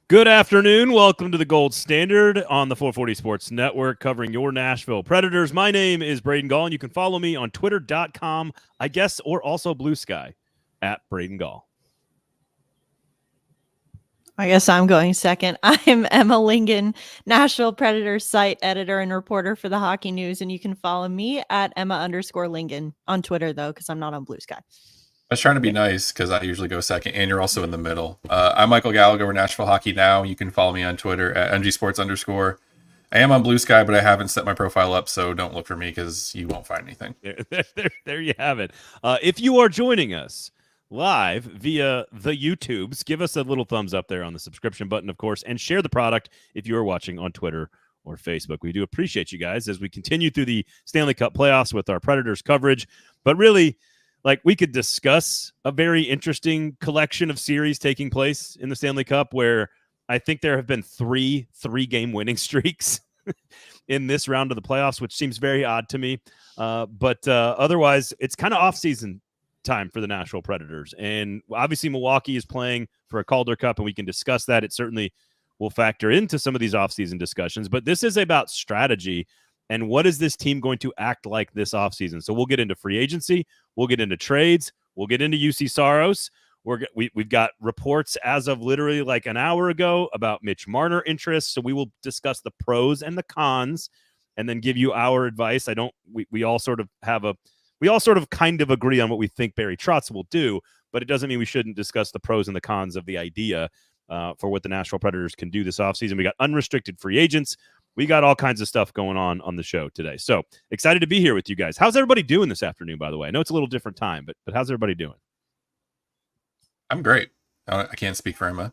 Good afternoon. Welcome to the Gold Standard on the 440 Sports Network, covering your Nashville Predators. My name is Braden Gall, and you can follow me on twitter.com, I guess, or also Blue Sky, at Braden Gall. I guess I'm going second. I'm Emma Lingan, Nashville Predators site editor and reporter for the Hockey News, and you can follow me at Emma_Lingan on Twitter, though, because I'm not on Blue Sky. I was trying to be nice because I usually go second, and you're also in the middle. I'm Michael Gallagher with Nashville Hockey Now. You can follow me on Twitter at ngsports_. I am on Blue Sky, but I haven't set my profile up, so don't look for me because you won't find anything. There you have it. If you are joining us live via the YouTubes, give us a little thumbs up there on the subscription button, of course, and share the product if you are watching on Twitter or Facebook. We do appreciate you guys as we continue through the Stanley Cup playoffs with our Predators coverage, but really, we could discuss a very interesting collection of series taking place in the Stanley Cup where I think there have been three-game winning streaks in this round of the playoffs, which seems very odd to me. But otherwise, it's kind of off-season time for the Nashville Predators. And obviously, Milwaukee is playing for a Calder Cup, and we can discuss that. It certainly will factor into some of these off-season discussions. But this is about strategy. And what is this team going to act like this offseason? So we'll get into free agency. We'll get into trades. We'll get into Juuse Saros. We've got reports as of literally like an hour ago about Mitch Marner interest. So we will discuss the pros and the cons and then give you our advice. We all sort of kind of agree on what we think Barry Trotz will do, but it doesn't mean we shouldn't discuss the pros and the cons of the idea for what the Nashville Predators can do this offseason. We got unrestricted free agents. We got all kinds of stuff going on the show today. So excited to be here with you guys. How's everybody doing this afternoon, by the way? I know it's a little different time, but how's everybody doing? I'm great. I can't speak for Emma.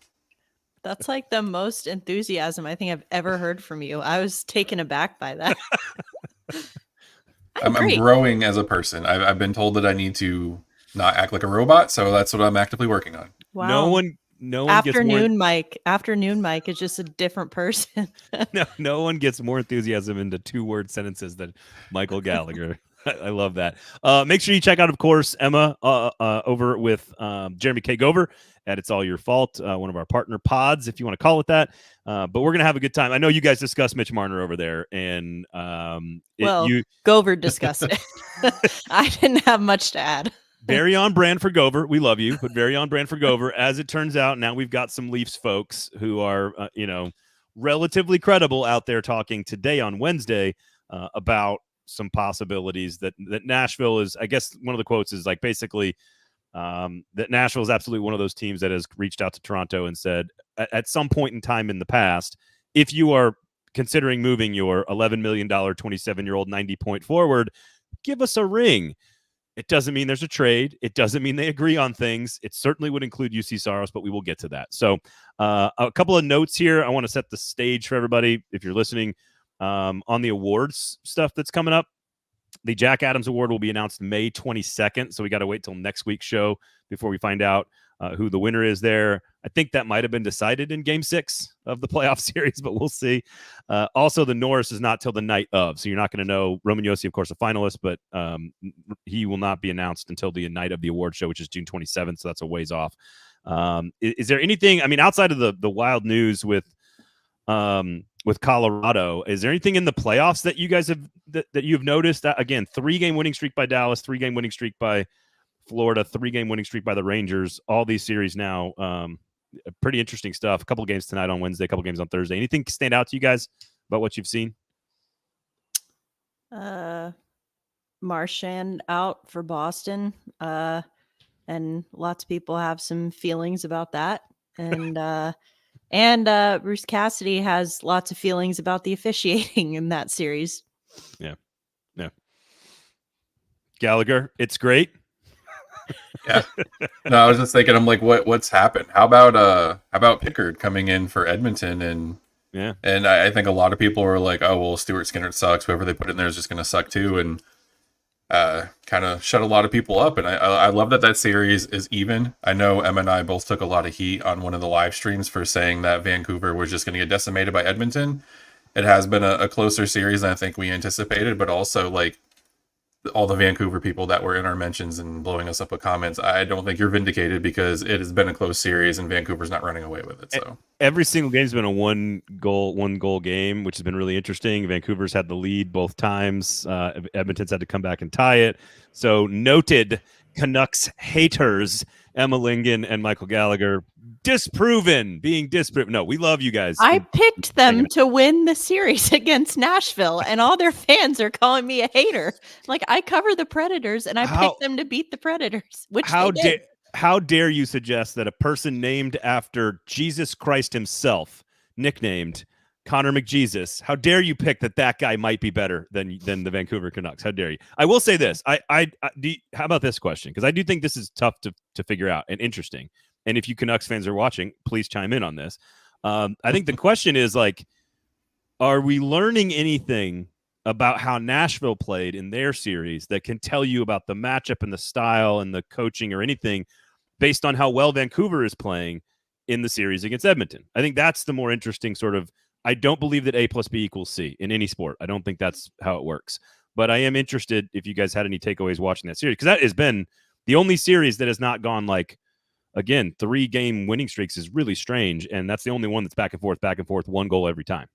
That's like the most enthusiasm I think I've ever heard from you. I was taken aback by that. I'm growing as a person. I've been told that I need to not act like a robot, so that's what I'm actively working on. Wow. No one Afternoon Mike is just a different person. No one gets more enthusiasm into 2-word sentences than Michael Gallagher. I love that. Make sure you check out, of course, Emma over with Jeremy K. Gover at It's All Your Fault, one of our partner pods, if you want to call it that. But we're going to have a good time. I know you guys discussed Mitch Marner over there. And Gover discussed it. I didn't have much to add. Very on brand for Gover. We love you, but very on brand for Gover. As it turns out, now we've got some Leafs folks who are, relatively credible out there talking today on Wednesday about some possibilities that Nashville is. I guess one of the quotes is basically that Nashville is absolutely one of those teams that has reached out to Toronto and said at some point in time in the past, if you are considering moving your $11 million, 27-year-old 90-point forward, give us a ring. It doesn't mean there's a trade. It doesn't mean they agree on things. It certainly would include Juuse Saros, but we will get to that. So a couple of notes here. I want to set the stage for everybody, if you're listening, on the awards stuff that's coming up. The Jack Adams Award will be announced May 22nd, so we got to wait till next week's show before we find out who the winner is there. I think that might have been decided in Game 6 of the playoff series, but we'll see. Also, the Norris is not till the night of, so you're not going to know. Roman Josi, of course, a finalist, but he will not be announced until the night of the award show, which is June 27th, so that's a ways off. Is there anything, outside of the wild news with Colorado, is there anything in the playoffs that you guys have that you've noticed? Again, 3-game winning streak by Dallas, 3-game winning streak by Florida, 3-game winning streak by the Rangers. All these series now, pretty interesting stuff. A couple of games tonight on Wednesday, a couple of games on Thursday. Anything stand out to you guys about what you've seen? Marchand out for Boston, and lots of people have some feelings about that. And Bruce Cassidy has lots of feelings about the officiating in that series. Yeah. Gallagher, it's great. Yeah. No, I was just thinking, I'm like, what's happened? How about Pickard coming in for Edmonton? And I think a lot of people were like, oh, well, Stuart Skinner sucks. Whoever they put in there is just going to suck too. And kind of shut a lot of people up. And I love that series is even. I know Emma and I both took a lot of heat on one of the live streams for saying that Vancouver was just going to get decimated by Edmonton. It has been a closer series than I think we anticipated, but also all the Vancouver people that were in our mentions and blowing us up with comments, I don't think you're vindicated because it has been a close series and Vancouver's not running away with it. So every single game's been a one goal game, which has been really interesting. Vancouver's had the lead both times. Edmonton's had to come back and tie it. So noted Canucks haters, Emma Lingan and Michael Gallagher, being disproven. No, we love you guys. I picked them to win the series against Nashville, and all their fans are calling me a hater. Like, I cover the Predators, and I picked them to beat the Predators, which they did. How dare you suggest that a person named after Jesus Christ himself, nicknamed Connor McJesus, how dare you pick that guy might be better than the Vancouver Canucks? How dare you? I will say this. How about this question? Because I do think this is tough to figure out and interesting. And if you Canucks fans are watching, please chime in on this. I think the question is, like, are we learning anything about how Nashville played in their series that can tell you about the matchup and the style and the coaching or anything based on how well Vancouver is playing in the series against Edmonton? I think that's the more interesting sort of. I don't believe that A plus B equals C in any sport. I don't think that's how it works. But I am interested if you guys had any takeaways watching that series, because that has been the only series that has not gone like, again, 3-game winning streaks is really strange. And that's the only one that's back and forth, one goal every time.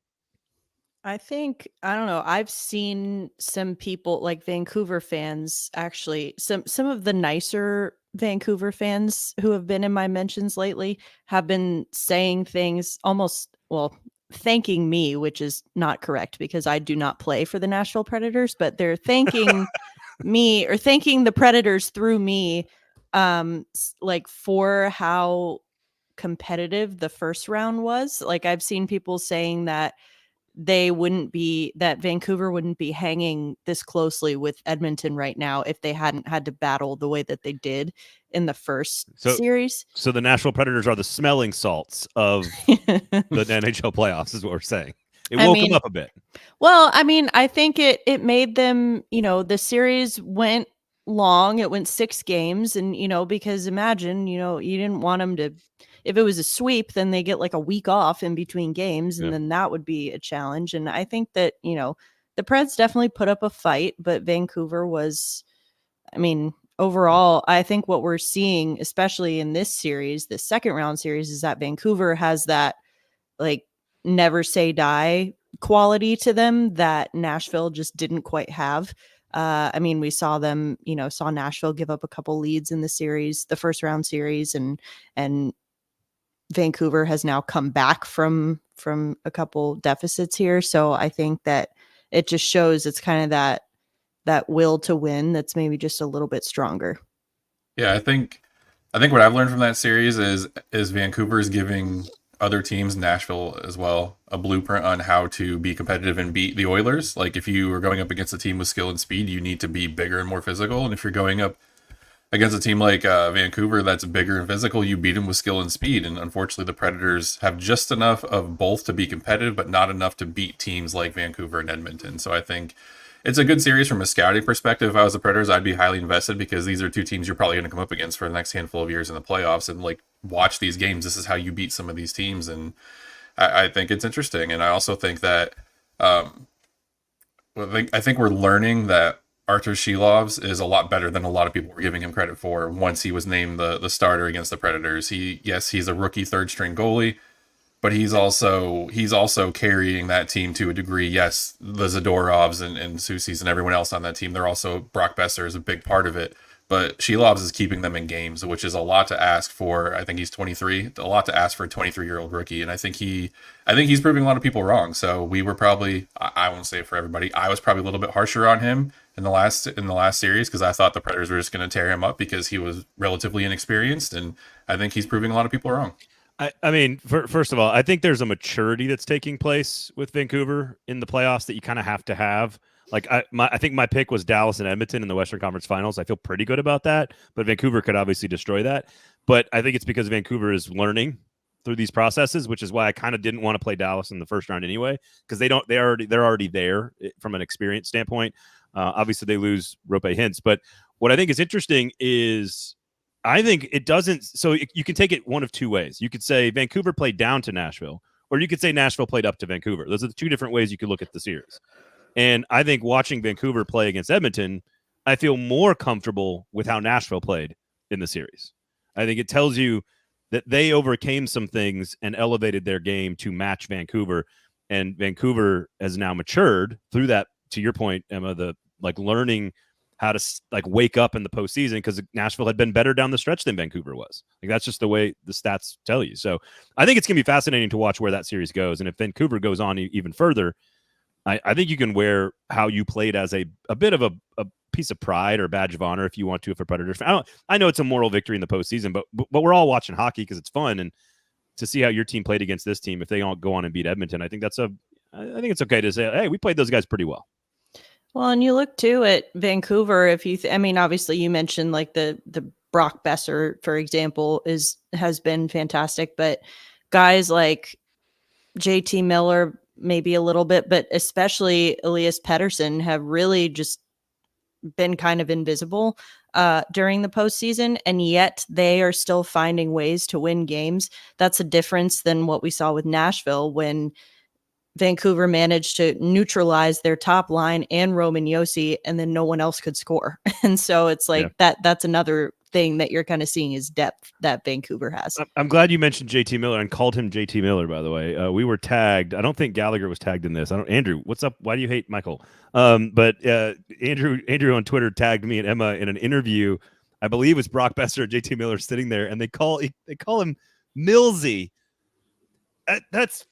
I think, I don't know, I've seen some people like Vancouver fans, actually, some of the nicer Vancouver fans who have been in my mentions lately have been saying things almost, well, thanking me, which is not correct because I do not play for the Nashville Predators, but they're thanking me or thanking the Predators through me, like, for how competitive the first round was. Like, I've seen people saying that that Vancouver wouldn't be hanging this closely with Edmonton right now if they hadn't had to battle the way that they did in the first series. So the Nashville Predators are the smelling salts of the NHL playoffs, is what we're saying. It woke them up a bit. Well, I mean, I think it made them, the series went long. It went 6 games. And, because imagine, you didn't want them to, if it was a sweep, then they get like a week off in between games. And then that would be a challenge. And I think that, the Preds definitely put up a fight, but Vancouver was, overall, I think what we're seeing, especially in this series, the second round series, is that Vancouver has that like never say die quality to them that Nashville just didn't quite have. We saw them, saw Nashville give up a couple leads in the series, the first round series, and Vancouver has now come back from a couple deficits here. So I think that it just shows it's kind of that will to win that's maybe just a little bit stronger. Yeah, I think what I've learned from that series is Vancouver is giving other teams, Nashville as well, a blueprint on how to be competitive and beat the Oilers. Like, if you are going up against a team with skill and speed, you need to be bigger and more physical. And if you're going up against a team like Vancouver that's bigger and physical, you beat them with skill and speed. And unfortunately, the Predators have just enough of both to be competitive, but not enough to beat teams like Vancouver and Edmonton. So I think it's a good series from a scouting perspective. If I was the Predators, I'd be highly invested because these are two teams you're probably going to come up against for the next handful of years in the playoffs, and like watch these games. This is how you beat some of these teams, and I think it's interesting. And I also think that I think we're learning that Artur Shilovs is a lot better than a lot of people were giving him credit for once he was named the starter against the Predators. He's a rookie third string goalie, but he's also carrying that team to a degree. Yes, the Zadorovs and Soucies and everyone else on that team, they're also, Brock Besser is a big part of it. But Shilovs is keeping them in games, which is a lot to ask for. I think he's 23, a lot to ask for a 23-year-old rookie. And I think he's proving a lot of people wrong. So we were probably, I won't say it for everybody, I was probably a little bit harsher on him in the last series because I thought the Predators were just going to tear him up because he was relatively inexperienced. And I think he's proving a lot of people wrong. First of all, I think there's a maturity that's taking place with Vancouver in the playoffs that you kind of have to have. Like, I think my pick was Dallas and Edmonton in the Western Conference Finals. I feel pretty good about that, but Vancouver could obviously destroy that. But I think it's because Vancouver is learning through these processes, which is why I kind of didn't want to play Dallas in the first round anyway, because they're already there from an experience standpoint. Obviously, they lose Rope Hintz, but what I think is interesting is I think it doesn't. So you can take it one of two ways. You could say Vancouver played down to Nashville, or you could say Nashville played up to Vancouver. Those are the two different ways you could look at the series. And I think watching Vancouver play against Edmonton, I feel more comfortable with how Nashville played in the series. I think it tells you that they overcame some things and elevated their game to match Vancouver, and Vancouver has now matured through that. To your point, Emma, the learning how to wake up in the postseason, because Nashville had been better down the stretch than Vancouver was. That's just the way the stats tell you. So I think it's going to be fascinating to watch where that series goes. And if Vancouver goes on even further, I think you can wear how you played as a bit of a piece of pride or badge of honor if you want to, for Predators. I know it's a moral victory in the postseason, but we're all watching hockey because it's fun, and to see how your team played against this team, if they all go on and beat Edmonton, I think it's okay to say, hey, we played those guys pretty well. Well, and you look too at Vancouver. If you, obviously you mentioned the Brock Besser, for example, has been fantastic, but guys like JT Miller, maybe a little bit, but especially Elias Pettersson have really just been kind of invisible during the postseason, and yet they are still finding ways to win games. That's a difference than what we saw with Nashville when Vancouver managed to neutralize their top line and Roman Josi, and then no one else could score. And so it's that's another thing that you're kind of seeing is depth that Vancouver has. I'm glad you mentioned JT Miller and called him JT Miller, by the way. We were tagged. I don't think Gallagher was tagged in this. Andrew, what's up? Why do you hate Michael? But Andrew on Twitter tagged me and Emma in an interview. I believe it was Brock Besser and JT Miller sitting there, and they call him Millsy. That's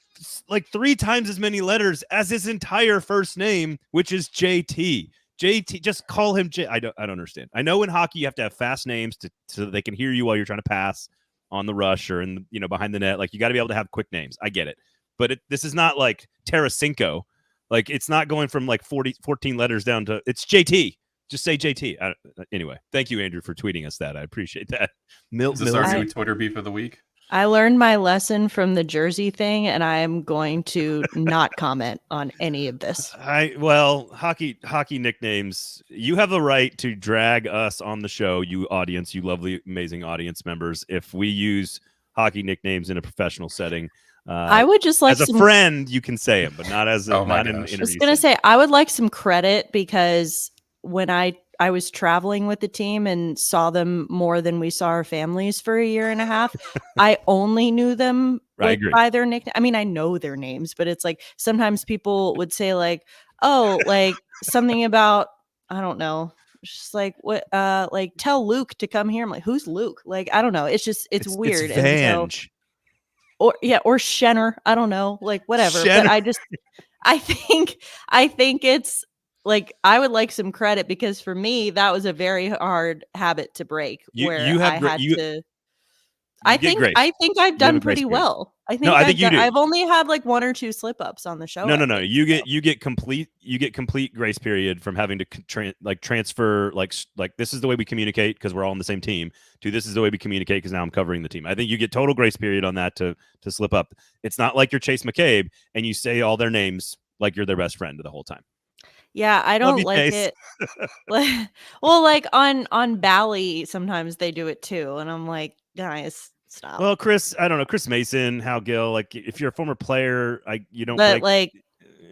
like 3 times as many letters as his entire first name, which is JT. JT, just call him J. I don't understand. I know in hockey you have to have fast names so that they can hear you while you're trying to pass on the rush or behind the net. Like, you got to be able to have quick names. I get it, but this is not like Tarasenko. Like, it's not going from 14 letters down to it's JT. Just say JT. Anyway, thank you, Andrew, for tweeting us that. I appreciate that. Is this our new Twitter beef of the week? I learned my lesson from the jersey thing, and I am going to not comment on any of this. Hockey nicknames. You have the right to drag us on the show, you audience, you lovely, amazing audience members, if we use hockey nicknames in a professional setting. I would just like as a friend, you can say them, but not as not in an interview. I was going to say, I would like some credit, because when I was traveling with the team and saw them more than we saw our families for a year and a half, I only knew them by their nickname. I mean, I know their names, but it's like sometimes people would say something about, I don't know, just what, tell Luke to come here. I'm like, who's Luke? Like, I don't know. It's weird. It's Vange. Or Shenner. I don't know, whatever. Shenner. But I think it's, I would like some credit, because for me, that was a very hard habit to break. I think I've done pretty well. I think you do. I've only had 1 or 2 slip ups on the show. No. You get complete grace period from having to transfer this is the way we communicate because we're all on the same team, to this is the way we communicate because now I'm covering the team. I think you get total grace period on that to slip up. It's not like you're Chase McCabe and you say all their names like you're their best friend the whole time. Yeah, I don't like it. Well, on Bally, sometimes they do it too, and I'm like, guys, stop. Well, Chris, I don't know, Chris Mason, Hal Gill, if you're a former player, you don't. But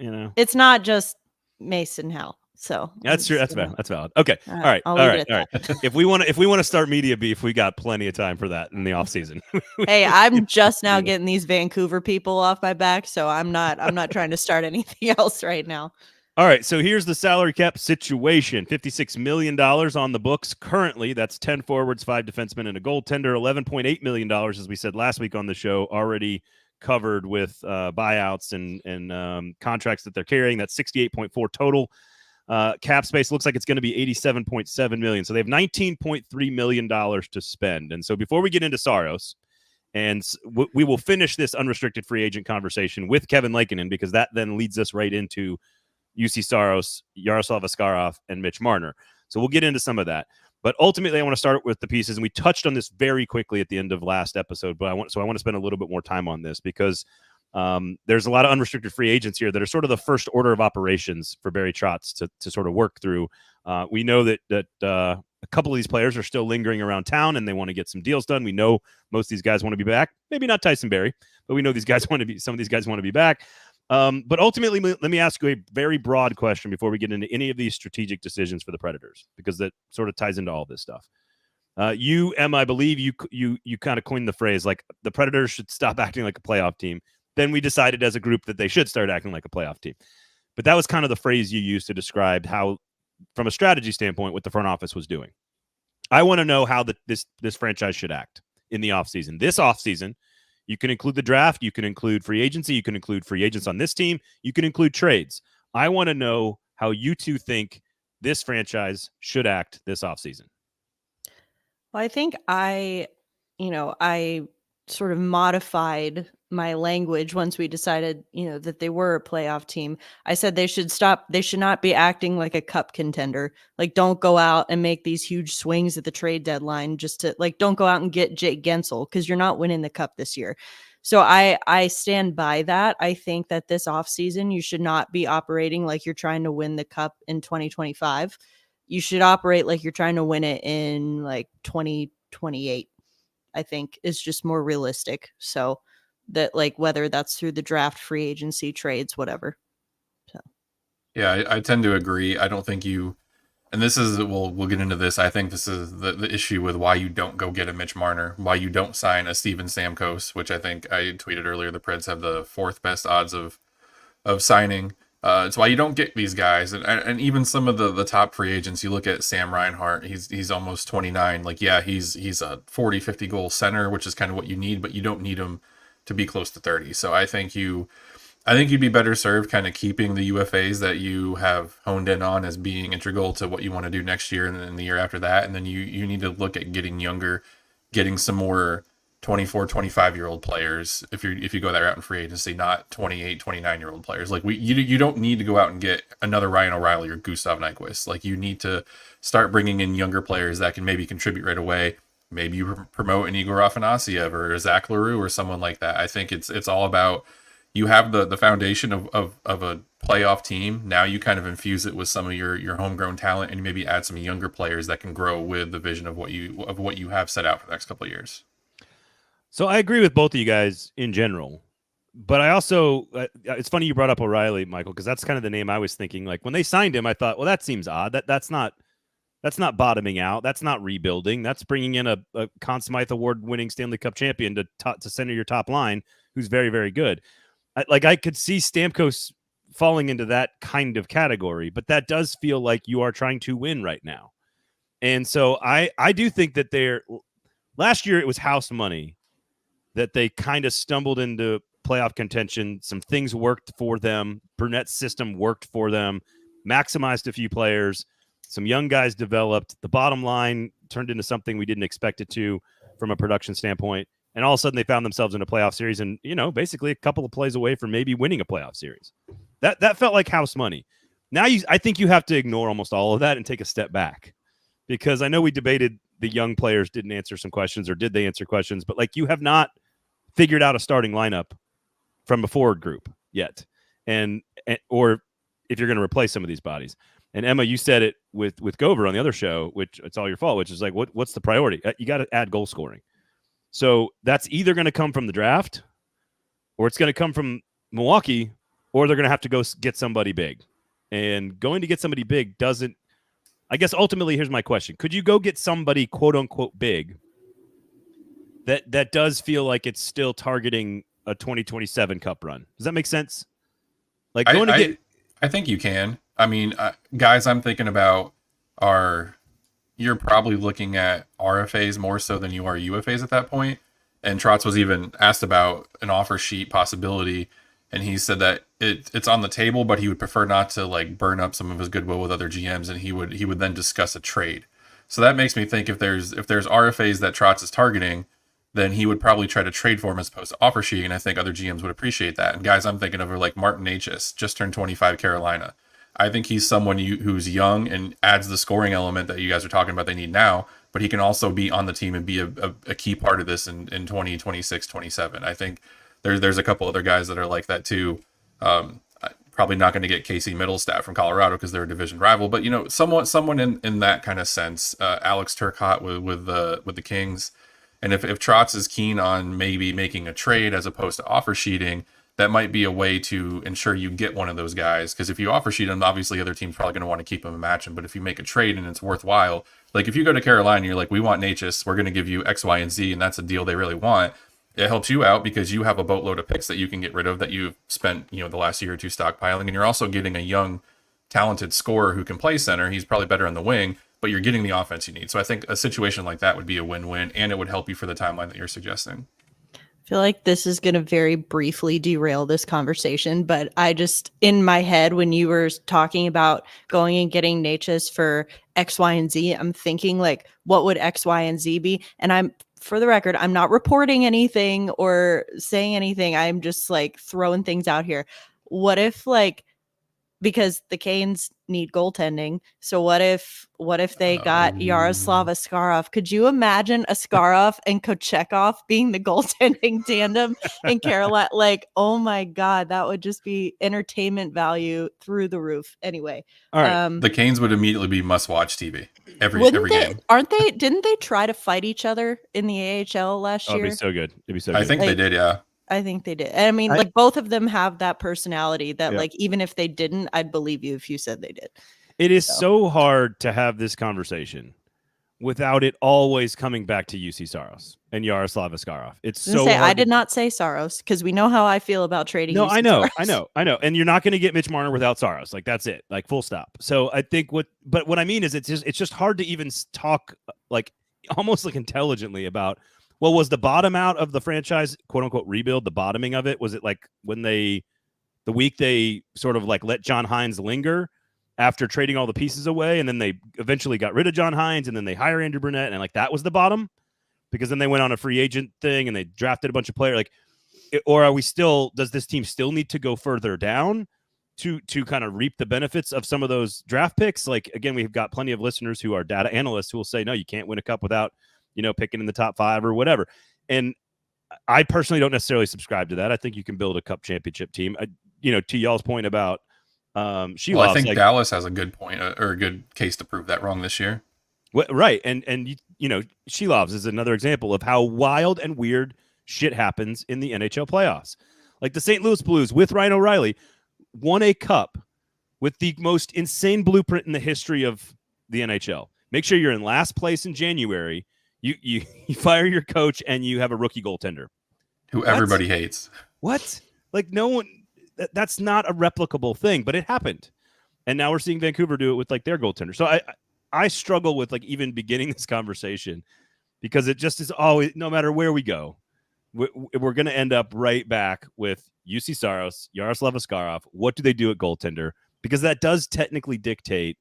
it's not just Mason Hal. So that's true. That's valid. That's valid. Okay. All right. If we want to start media beef, we got plenty of time for that in the off season. Hey, I'm just now getting these Vancouver people off my back, so I'm not trying to start anything else right now. All right, so here's the salary cap situation. $56 million on the books currently. That's 10 forwards, 5 defensemen, and a goaltender. $11.8 million, as we said last week on the show, already covered with buyouts and contracts that they're carrying. That's 68.4 total. Cap space looks like it's going to be $87.7 million. So they have $19.3 million to spend. And so before we get into Saros, and we will finish this unrestricted free agent conversation with Kevin Lankinen, because that then leads us right into Juuse Saros, Yaroslav Askarov, and Mitch Marner. So we'll get into some of that. But ultimately, I want to start with the pieces. And we touched on this very quickly at the end of last episode. But I want to spend a little bit more time on this, because there's a lot of unrestricted free agents here that are sort of the first order of operations for Barry Trotz to sort of work through. We know that a couple of these players are still lingering around town and they want to get some deals done. We know most of these guys want to be back. Maybe not Tyson Barrie, but we know some of these guys want to be back. But ultimately, let me ask you a very broad question before we get into any of these strategic decisions for the Predators, because that sort of ties into all this stuff. You, Emma, I believe you kind of coined the phrase, like, the Predators should stop acting like a playoff team. Then we decided as a group that they should start acting like a playoff team. But that was kind of the phrase you used to describe how, from a strategy standpoint, what the front office was doing. I want to know how this franchise should act in the offseason. This offseason, you can include the draft, you can include free agency, you can include free agents on this team, you can include trades. I want to know how you two think this franchise should act this offseason. Well, I think I sort of modified my language once we decided, that they were a playoff team. I said they should not be acting like a cup contender. Like, don't go out and make these huge swings at the trade deadline just to, like, don't go out and get Jake Gensel, because you're not winning the cup this year. So I stand by that. I think that this offseason, you should not be operating like you're trying to win the cup in 2025. You should operate like you're trying to win it in like 2028. I think is just more realistic. So that, like, whether that's through the draft, free agency, trades, whatever. So yeah, I tend to agree. I don't think and this is, we'll get into this. I think this is the issue with why you don't go get a Mitch Marner, why you don't sign a Steven Stamkos, which I think I tweeted earlier. The Preds have the 4th best odds of signing. It's why you don't get these guys, and even some of the top free agents. You look at Sam Reinhart, he's almost 29. Like, yeah, he's a 40-50 goal center, which is kind of what you need, but you don't need him to be close to 30. So I think you'd be better served kind of keeping the UFAs that you have honed in on as being integral to what you want to do next year and then the year after that. And then you need to look at getting younger, getting some more 24, 25-year-old players if you go that route in free agency, not 28, 29-year-old players. Like, you don't need to go out and get another Ryan O'Reilly or Gustav Nyquist. Like, you need to start bringing in younger players that can maybe contribute right away. Maybe you promote an Igor Afanasiev or a Zach LaRue or someone like that. I think it's all about, you have the foundation of a playoff team. Now you kind of infuse it with some of your homegrown talent, and maybe add some younger players that can grow with the vision of what you have set out for the next couple of years. So I agree with both of you guys in general, but I also, it's funny you brought up O'Reilly, Michael, because that's kind of the name I was thinking. Like, when they signed him, I thought, well, that seems odd. That's not bottoming out. That's not rebuilding. That's bringing in a Conn Smythe Award-winning Stanley Cup champion to center your top line, who's very, very good. I could see Stamkos falling into that kind of category, but that does feel like you are trying to win right now. And so I do think that last year it was house money that they kind of stumbled into playoff contention. Some things worked for them. Burnett's system worked for them, maximized a few players. Some young guys developed. The bottom line turned into something we didn't expect it to from a production standpoint. And all of a sudden they found themselves in a playoff series and, basically a couple of plays away from maybe winning a playoff series. That felt like house money. Now I think you have to ignore almost all of that and take a step back, because I know we debated the young players didn't answer some questions, or did they answer questions, but like, you have not figured out a starting lineup from a forward group yet. Or if you're going to replace some of these bodies. And Emma, you said it with Gover on the other show, which it's all your fault, which is like, what's the priority? You got to add goal scoring. So that's either going to come from the draft, or it's going to come from Milwaukee, or they're going to have to go get somebody big. And going to get somebody big doesn't, I guess ultimately, here's my question. Could you go get somebody quote unquote big that does feel like it's still targeting a 2027 Cup run? Does that make sense? Like, I think you can. I mean, guys I'm thinking about you're probably looking at RFAs more so than you are UFAs at that point. And Trotz was even asked about an offer sheet possibility, and he said that it's on the table, but he would prefer not to, like, burn up some of his goodwill with other GMs, and he would then discuss a trade. So that makes me think if there's RFAs that Trotz is targeting, then he would probably try to trade for him as opposed to offer sheet, and I think other GMs would appreciate that. And guys I'm thinking of are like Martin Necas, just turned 25, Carolina. I think he's someone who's young and adds the scoring element that you guys are talking about they need now, but he can also be on the team and be a key part of this in 2026, 27. I think there's a couple other guys that are like that too. Probably not going to get Casey Middlestat from Colorado because they're a division rival, but someone in that kind of sense. Alex Turcotte with the Kings. And if Trotz is keen on maybe making a trade as opposed to offer sheeting, that might be a way to ensure you get one of those guys. Because if you offer sheet him, obviously the other team's probably going to want to keep him and match him. But if you make a trade and it's worthwhile, like if you go to Carolina, you're like, we want Natchez, we're going to give you X, Y, and Z, and that's a deal they really want. It helps you out because you have a boatload of picks that you can get rid of that you've spent, the last year or two stockpiling, and you're also getting a young, talented scorer who can play center. He's probably better on the wing, but you're getting the offense you need. So I think a situation like that would be a win-win, and it would help you for the timeline that you're suggesting. I feel like this is going to very briefly derail this conversation, but I just, in my head, when you were talking about going and getting Natchez for X, Y, and Z, I'm thinking like, what would X, Y, and Z be? And for the record, I'm not reporting anything or saying anything. I'm just like throwing things out here. What if because the Canes need goaltending. So what if they got Yaroslav Askarov? Could you imagine Askarov and Kochekov being the goaltending tandem in Carolina? Oh my God, that would just be entertainment value through the roof. Anyway. All right. The Canes would immediately be must-watch TV every game. Didn't they try to fight each other in the AHL last year? It'd be so good. I think they did, yeah. I think they did. I mean, both of them have that personality that even if they didn't, I'd believe you if you said they did. It is so hard to have this conversation without it always coming back to Juuse Saros and Yaroslav Askarov. It's so hard. I did not say Saros because we know how I feel about trading. No, Saros. I know. And you're not going to get Mitch Marner without Saros. That's it. Full stop. So I think what I mean is it's just hard to even talk almost intelligently about, well, was the bottom out of the franchise, quote unquote, rebuild, the bottoming of it? Was it when the week they sort of let John Hines linger after trading all the pieces away, and then they eventually got rid of John Hines, and then they hire Andrew Burnett, and that was the bottom? Because then they went on a free agent thing and they drafted a bunch of players. Or are we still, does this team still need to go further down to kind of reap the benefits of some of those draft picks? Again, we've got plenty of listeners who are data analysts who will say, no, you can't win a cup without picking in the top 5 or whatever. And I personally don't necessarily subscribe to that. I think you can build a cup championship team. To y'all's point about Shelovs. Well, I think Dallas has a good point or a good case to prove that wrong this year. Right. And Shelovs is another example of how wild and weird shit happens in the NHL playoffs. The St. Louis Blues with Ryan O'Reilly won a cup with the most insane blueprint in the history of the NHL. Make sure you're in last place in January. You fire your coach and you have a rookie goaltender who everybody hates. What? No one. That's not a replicable thing, but it happened, and now we're seeing Vancouver do it with their goaltender. So I struggle with even beginning this conversation because it just is always, no matter where we go, we're going to end up right back with Juuse Saros, Yaroslav Askarov. What do they do at goaltender? Because that does technically dictate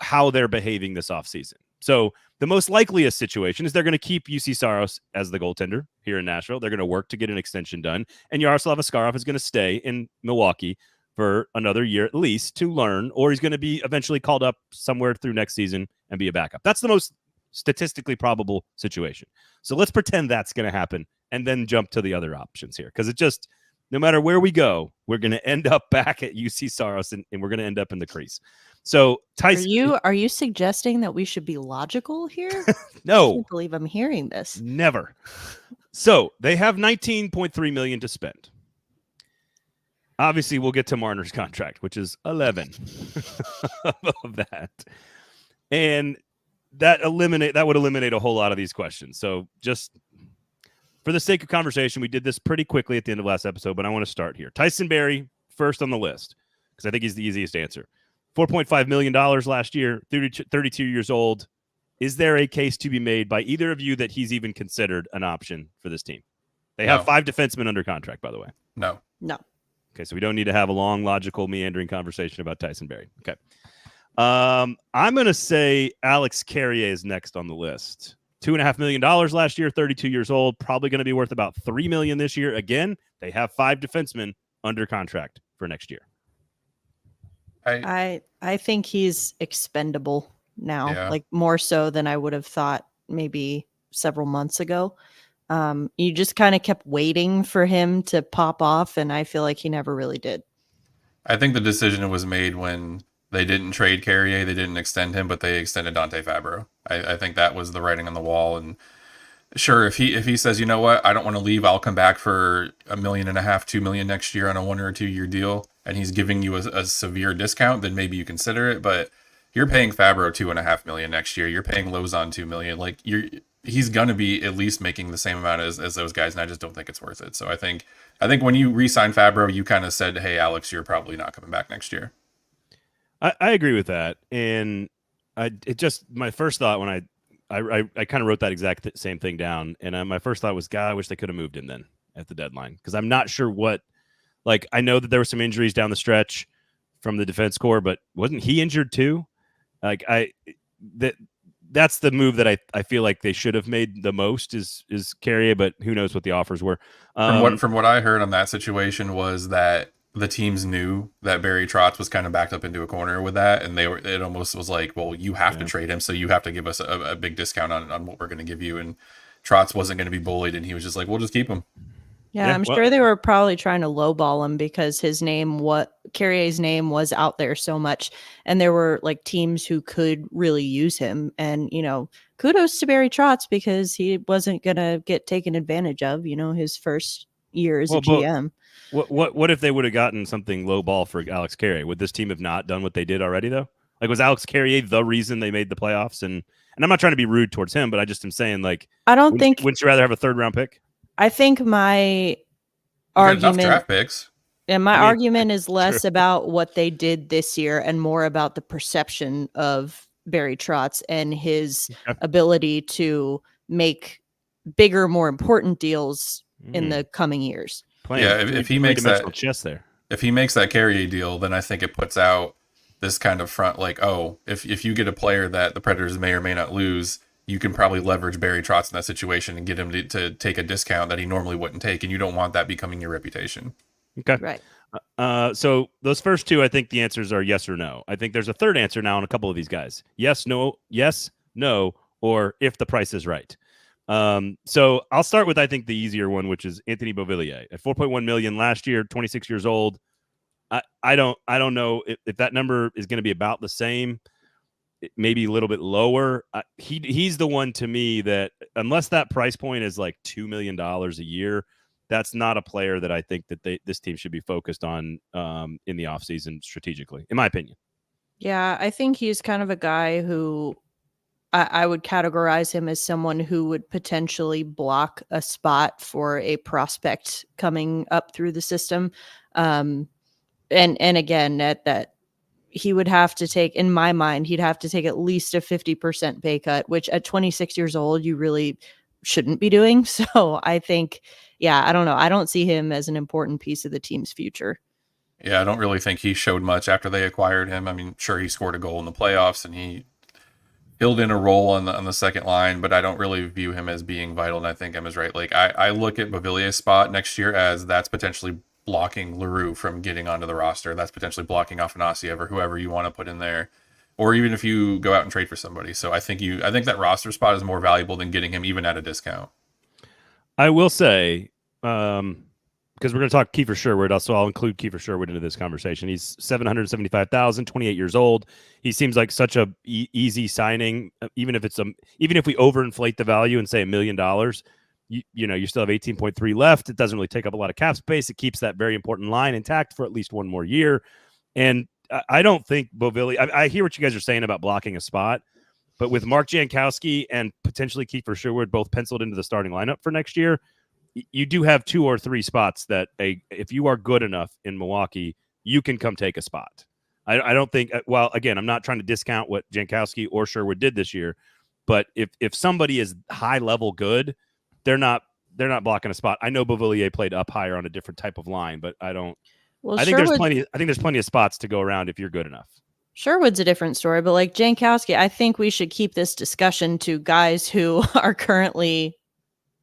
how they're behaving this offseason. So the most likeliest situation is they're going to keep Juuse Saros as the goaltender here in Nashville. They're going to work to get an extension done. And Yaroslav Askarov is going to stay in Milwaukee for another year at least to learn, or he's going to be eventually called up somewhere through next season and be a backup. That's the most statistically probable situation. So let's pretend that's going to happen and then jump to the other options here. Because it just, no matter where we go, we're going to end up back at Juuse Saros and we're going to end up in the crease. So Tyson, are you suggesting that we should be logical here? No, I can't believe I'm hearing this. Never. So they have $19.3 million to spend. Obviously, we'll get to Marner's contract, which is 11 of that, and that would eliminate a whole lot of these questions. So just for the sake of conversation, we did this pretty quickly at the end of last episode, but I want to start here. Tyson Barrie first on the list because I think he's the easiest answer. $4.5 million last year, 32 years old. Is there a case to be made by either of you that he's even considered an option for this team? They have 5 defensemen under contract, by the way. No. Okay, so we don't need to have a long, logical, meandering conversation about Tyson Barrie. Okay. I'm going to say Alex Carrier is next on the list. $2.5 million last year, 32 years old, probably going to be worth about $3 million this year. Again, they have 5 defensemen under contract for next year. I think he's expendable now, more so than I would have thought maybe several months ago. You just kind of kept waiting for him to pop off, and I feel like he never really did. I think the decision was made when they didn't trade Carrier, they didn't extend him, but they extended Dante Fabro. I think that was the writing on the wall, and Sure, if he says, you know what, I don't want to leave, I'll come back for $1.5 million, $2 million next year on a 1 or 2 year deal, and he's giving you a severe discount, then maybe you consider it. But you're paying Fabro $2.5 million next year. You're paying Lozon $2 million. Like he's gonna be at least making the same amount as those guys, and I just don't think it's worth it. So I think when you re-sign Fabro, you kind of said, hey, Alex, you're probably not coming back next year. I agree with that, and my first thought when I kind of wrote that exact same thing down, and my first thought was, God, I wish they could have moved him then at the deadline, because I'm not sure what. Like, I know that there were some injuries down the stretch from the defense corps, but wasn't he injured too? Like, that's the move that I feel like they should have made the most is Carrier, but who knows what the offers were. From what I heard on that situation was that the teams knew that Barry Trotz was kind of backed up into a corner with that, and it almost was like, well, you have to trade him, so you have to give us a big discount on what we're going to give you. And Trotz wasn't going to be bullied, and he was just like, we'll just keep him. Yeah, I'm sure they were probably trying to lowball him because Carrier's name was out there so much, and there were like teams who could really use him. And kudos to Barry Trotz because he wasn't gonna get taken advantage of. His first year as a GM. What if they would have gotten something low ball for Alex Carrier? Would this team have not done what they did already though? Like, was Alex Carrier the reason they made the playoffs? And I'm not trying to be rude towards him, but I just am saying, like, wouldn't you rather have a 3rd round pick? I think my argument, draft picks. And my argument is less about what they did this year and more about the perception of Barry Trotz and his ability to make bigger, more important deals in the coming years. If he makes that chess there, if he makes that Carrier deal, then I think it puts out this kind of front, like, oh, if you get a player that the Predators may or may not lose, you can probably leverage Barry Trotz in that situation and get him to take a discount that he normally wouldn't take, and you don't want that becoming your reputation. Okay. Right. So those first two, I think the answers are yes or no. I think there's a third answer now on a couple of these guys. Yes, no, or if the price is right. So I'll start with, I think, the easier one, which is Anthony Beauvillier at $4.1 million last year, 26 years old. I don't know if that number is going to be about the same, maybe a little bit lower. He's the one to me that, unless that price point is like $2 million a year, that's not a player that I think that this team should be focused on in the offseason strategically, in my opinion. Yeah, I think he's kind of a guy who I would categorize him as someone who would potentially block a spot for a prospect coming up through the system. And again, that he would have to take, in my mind, he'd have to take at least a 50% pay cut, which at 26 years old, you really shouldn't be doing. So I think, I don't know. I don't see him as an important piece of the team's future. Yeah, I don't really think he showed much after they acquired him. I mean, sure, he scored a goal in the playoffs and he filled in a role on the second line, but I don't really view him as being vital. And I think Emma's right. Like, I look at Beauvillier's spot next year as that's potentially blocking LaRue from getting onto the roster. That's potentially blocking Afanasiev or whoever you want to put in there, or even if you go out and trade for somebody. So I think that roster spot is more valuable than getting him even at a discount. I will say, because we're going to talk Kiefer Sherwood, so I'll include Kiefer Sherwood into this conversation. He's $775,000, 28 years old. He seems like such a easy signing. Even if we overinflate the value and say $1 million, you still have 18.3 left. It doesn't really take up a lot of cap space. It keeps that very important line intact for at least one more year. And I don't think Beauvillier, I hear what you guys are saying about blocking a spot, but with Mark Jankowski and potentially Kiefer Sherwood both penciled into the starting lineup for next year, you do have 2 or 3 spots that if you are good enough in Milwaukee, you can come take a spot. I don't think, well, again, I'm not trying to discount what Jankowski or Sherwood did this year, but if somebody is high level good, they're not blocking a spot. I know Beauvillier played up higher on a different type of line, but I don't. Well, I think there's plenty of spots to go around if you're good enough. Sherwood's a different story, but like Jankowski, I think we should keep this discussion to guys who are currently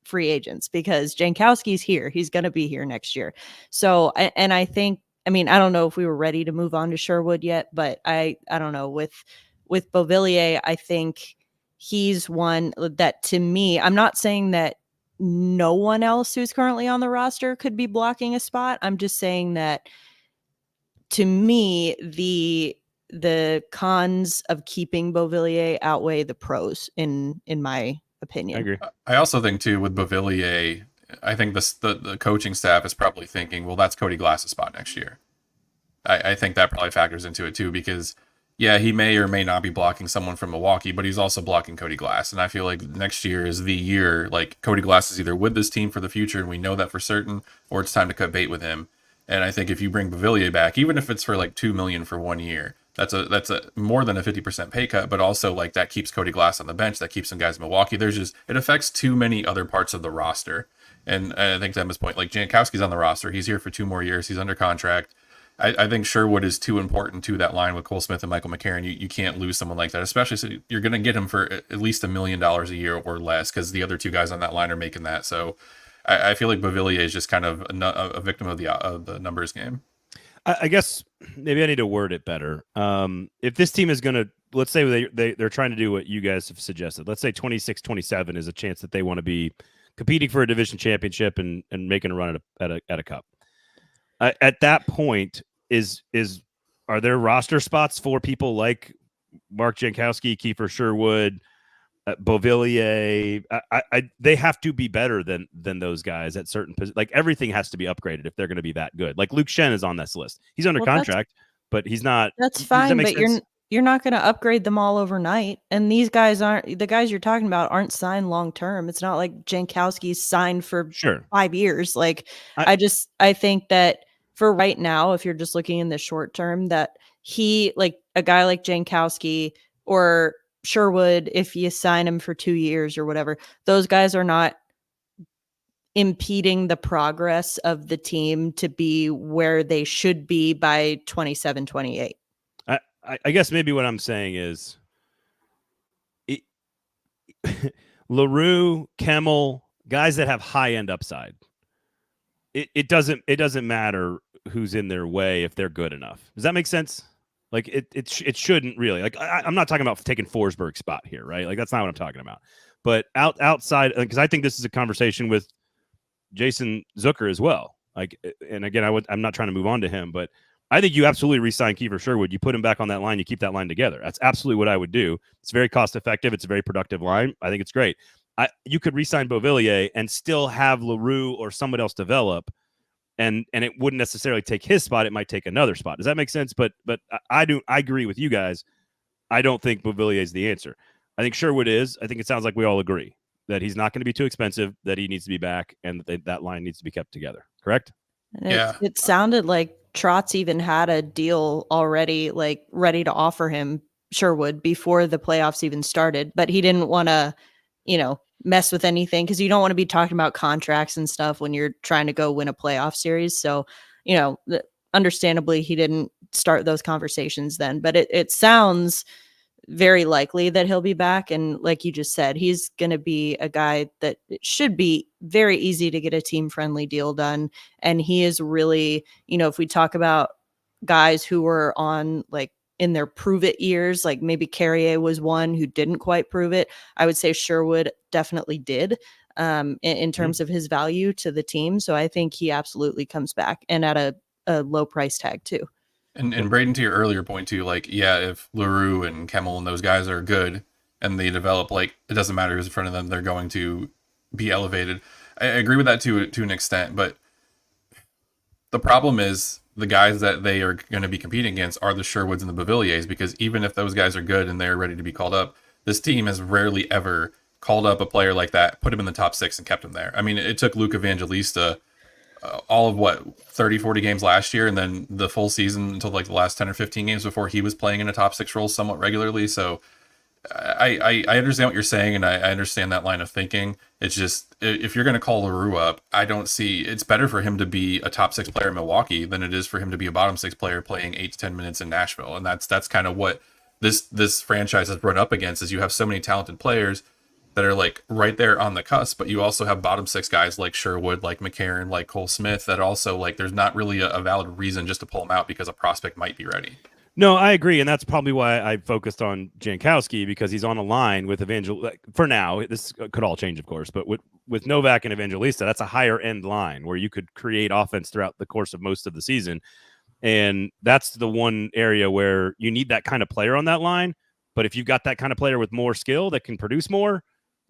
free agents, because Jankowski's here. He's going to be here next year. So, and I think, I don't know if we were ready to move on to Sherwood yet, but I don't know, with Beauvillier, I think he's one that, to me, I'm not saying that no one else who's currently on the roster could be blocking a spot. I'm just saying that, to me, the cons of keeping Beauvillier outweigh the pros in my opinion. I agree. I also think too with Beauvillier, I think the coaching staff is probably thinking, well, that's Cody Glass's spot next year. I think that probably factors into it too, because yeah, he may or may not be blocking someone from Milwaukee, but he's also blocking Cody Glass. And I feel like next year is the year, like Cody Glass is either with this team for the future, and we know that for certain, or it's time to cut bait with him. And I think if you bring Beauvillier back, even if it's for like $2 million for 1 year, that's a more than a 50% pay cut, but also like that keeps Cody Glass on the bench, that keeps some guys in Milwaukee. It affects too many other parts of the roster. And I think to Emma's point, like Jankowski's on the roster, he's here for 2 more years, he's under contract. I think Sherwood is too important to that line with Cole Smith and Michael McCarron. You can't lose someone like that, especially so you're going to get him for at least $1 million a year or less, because the other 2 guys on that line are making that. So I feel like Beauvillier is just kind of a victim of the numbers game. I guess maybe I need to word it better. If this team is going to, let's say they're trying to do what you guys have suggested. Let's say 26-27 is a chance that they want to be competing for a division championship and making a run at a cup. At that point, are there roster spots for people like Mark Jankowski, Kiefer Sherwood, Beauvillier? They have to be better than those guys at certain positions. Like everything has to be upgraded if they're going to be that good. Like Luke Shen is on this list. He's under contract, but he's not. That's fine, but you're not going to upgrade them all overnight. And these guys the guys you're talking about aren't signed long term. It's not like Jankowski's signed for 5 years. Like I think that for right now, if you're just looking in the short term, that like a guy like Jankowski or Sherwood, if you sign him for 2 years or whatever, those guys are not impeding the progress of the team to be where they should be by 27, 28. I guess maybe what I'm saying is LaRue, Kemmel, guys that have high end upside. It doesn't matter who's in their way if they're good enough. Does that make sense? Like it shouldn't really. Like I'm not talking about taking Forsberg's spot here, right? Like that's not what I'm talking about. But outside, because I think this is a conversation with Jason Zucker as well. Like, and again, I'm not trying to move on to him, but I think you absolutely re-sign Kiefer Sherwood. You put him back on that line. You keep that line together. That's absolutely what I would do. It's very cost effective. It's a very productive line. I think it's great. You could re-sign Beauvillier and still have LaRue or someone else develop, and it wouldn't necessarily take his spot. It might take another spot. Does that make sense? But I agree with you guys. I don't think Beauvillier is the answer. I think Sherwood is. I think it sounds like we all agree that he's not going to be too expensive, that he needs to be back, and that line needs to be kept together. Correct? Yeah. It sounded like Trotz even had a deal already, like ready to offer him Sherwood before the playoffs even started, but he didn't want to, mess with anything, because you don't want to be talking about contracts and stuff when you're trying to go win a playoff series. So, understandably, he didn't start those conversations then, but it sounds very likely that he'll be back. And like you just said, he's going to be a guy that it should be very easy to get a team friendly deal done. And he is really, if we talk about guys who were on like in their prove it years, like maybe Carrier was one who didn't quite prove it. I would say Sherwood definitely did in terms of his value to the team. So I think he absolutely comes back, and at a low price tag too. And Braden, to your earlier point too, like, yeah, if LaRue and Kemmel and those guys are good and they develop, like, it doesn't matter who's in front of them, they're going to be elevated. I agree with that to an extent, but the problem is the guys that they are going to be competing against are the Sherwoods and the Beauvilliers, because even if those guys are good and they're ready to be called up, this team has rarely ever called up a player like that, put him in the top 6 and kept him there. I mean, it took Luke Evangelista all of 30, 40 games last year, and then the full season until like the last 10 or 15 games before he was playing in a top 6 role somewhat regularly. So I understand what you're saying, and I understand that line of thinking. It's just, if you're going to call LaRue up, I don't see, it's better for him to be a top 6 player in Milwaukee than it is for him to be a bottom 6 player playing 8 to 10 minutes in Nashville. And that's kind of what this franchise has run up against, is you have so many talented players that are like right there on the cusp, but you also have bottom 6 guys like Sherwood, like McCarron, like Cole Smith, that also, like, there's not really a valid reason just to pull them out because a prospect might be ready. No, I agree, and that's probably why I focused on Jankowski, because he's on a line with for now. This could all change, of course, but with Novak and Evangelista, that's a higher end line where you could create offense throughout the course of most of the season, and that's the one area where you need that kind of player on that line. But if you've got that kind of player with more skill that can produce more,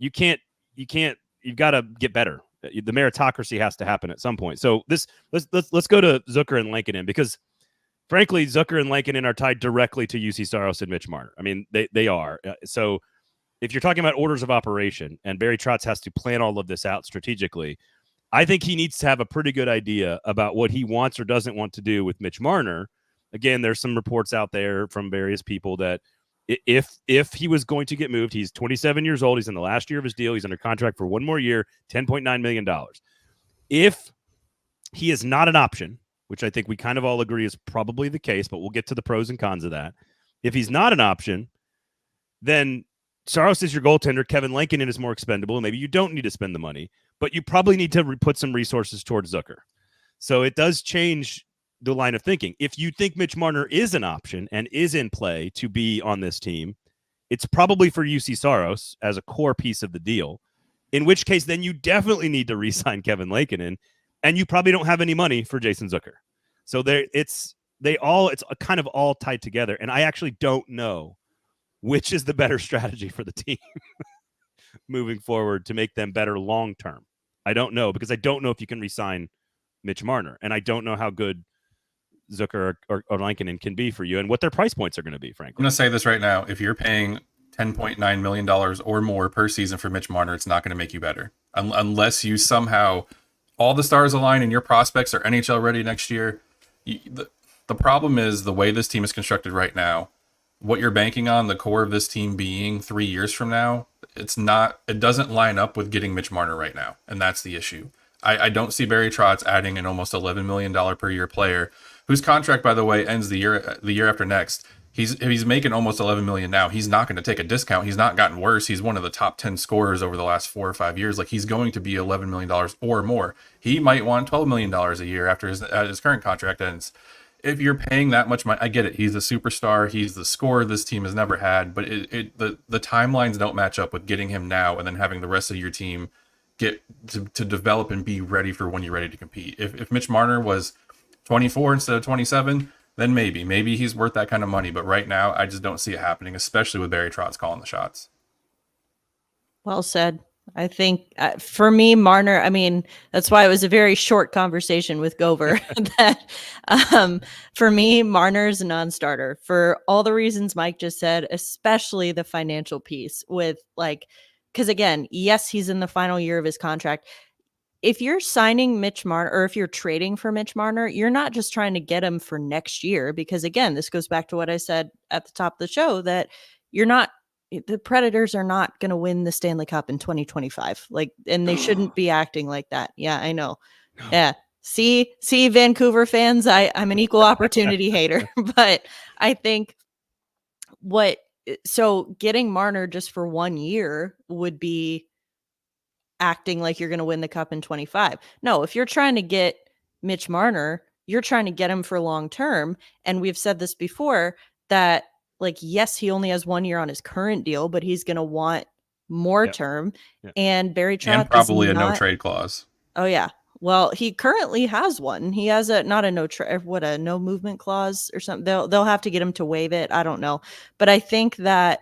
you've got to get better. The meritocracy has to happen at some point. So let's go to Zucker and Lingan, because frankly, Zucker and Lingan are tied directly to Juuse Saros and Mitch Marner. I mean, they are. So if you're talking about orders of operation, and Barry Trotz has to plan all of this out strategically, I think he needs to have a pretty good idea about what he wants or doesn't want to do with Mitch Marner. Again, there's some reports out there from various people that if he was going to get moved, he's 27 years old. He's in the last year of his deal. He's under contract for one more year, $10.9 million. If he is not an option, which I think we kind of all agree is probably the case, but we'll get to the pros and cons of that. If he's not an option, then Saros is your goaltender. Kevin Lingan is more expendable. Maybe you don't need to spend the money, but you probably need to put some resources towards Zucker. So it does change the line of thinking. If you think Mitch Marner is an option and is in play to be on this team, it's probably for Juuse Saros as a core piece of the deal, in which case then you definitely need to re-sign Kevin Lingan, and you probably don't have any money for Jason Zucker. So it's kind of all tied together, and I actually don't know which is the better strategy for the team moving forward to make them better long term. I don't know, because I don't know if you can re-sign Mitch Marner, and I don't know how good Zucker or Lingan can be for you and what their price points are going to be, frankly. I'm going to say this right now. If you're paying $10.9 million or more per season for Mitch Marner, it's not going to make you better. Unless you somehow, all the stars align and your prospects are NHL ready next year. The problem is the way this team is constructed right now, what you're banking on, the core of this team being 3 years from now, it doesn't line up with getting Mitch Marner right now. And that's the issue. I don't see Barry Trotz adding an almost $11 million per year player whose contract, by the way, ends the year after next. He's making almost $11 million now. He's not going to take a discount. He's not gotten worse. He's one of the top 10 scorers over the last 4 or 5 years. Like, he's going to be $11 million or more. He might want $12 million a year after his current contract ends. If you're paying that much money, I get it. He's a superstar. He's the scorer this team has never had. But the timelines don't match up with getting him now and then having the rest of your team get to develop and be ready for when you're ready to compete. If Mitch Marner was 24 instead of 27, then maybe he's worth that kind of money. But right now, I just don't see it happening, especially with Barry Trotz calling the shots. Well said. I think for me, Marner, I mean, that's why it was a very short conversation with Gover. That for me, Marner is a non-starter for all the reasons Mike just said, especially the financial piece with because again, yes, he's in the final year of his contract. If you're signing Mitch Marner, or if you're trading for Mitch Marner, you're not just trying to get him for next year, because again, this goes back to what I said at the top of the show, that the Predators are not going to win the Stanley Cup in 2025. And they shouldn't be acting like that. Yeah, I know. No. Yeah. See, Vancouver fans, I'm an equal opportunity hater, but I think so getting Marner just for 1 year would be acting like you're going to win the cup in 25. No, if you're trying to get Mitch Marner, you're trying to get him for long term. And we've said this before that, yes, he only has 1 year on his current deal, but he's going to want more term. Yep. And Barry Trotz, and probably a no trade clause. Oh yeah. Well, he currently has one. He has a no movement clause or something. They'll have to get him to waive it. I don't know. But I think that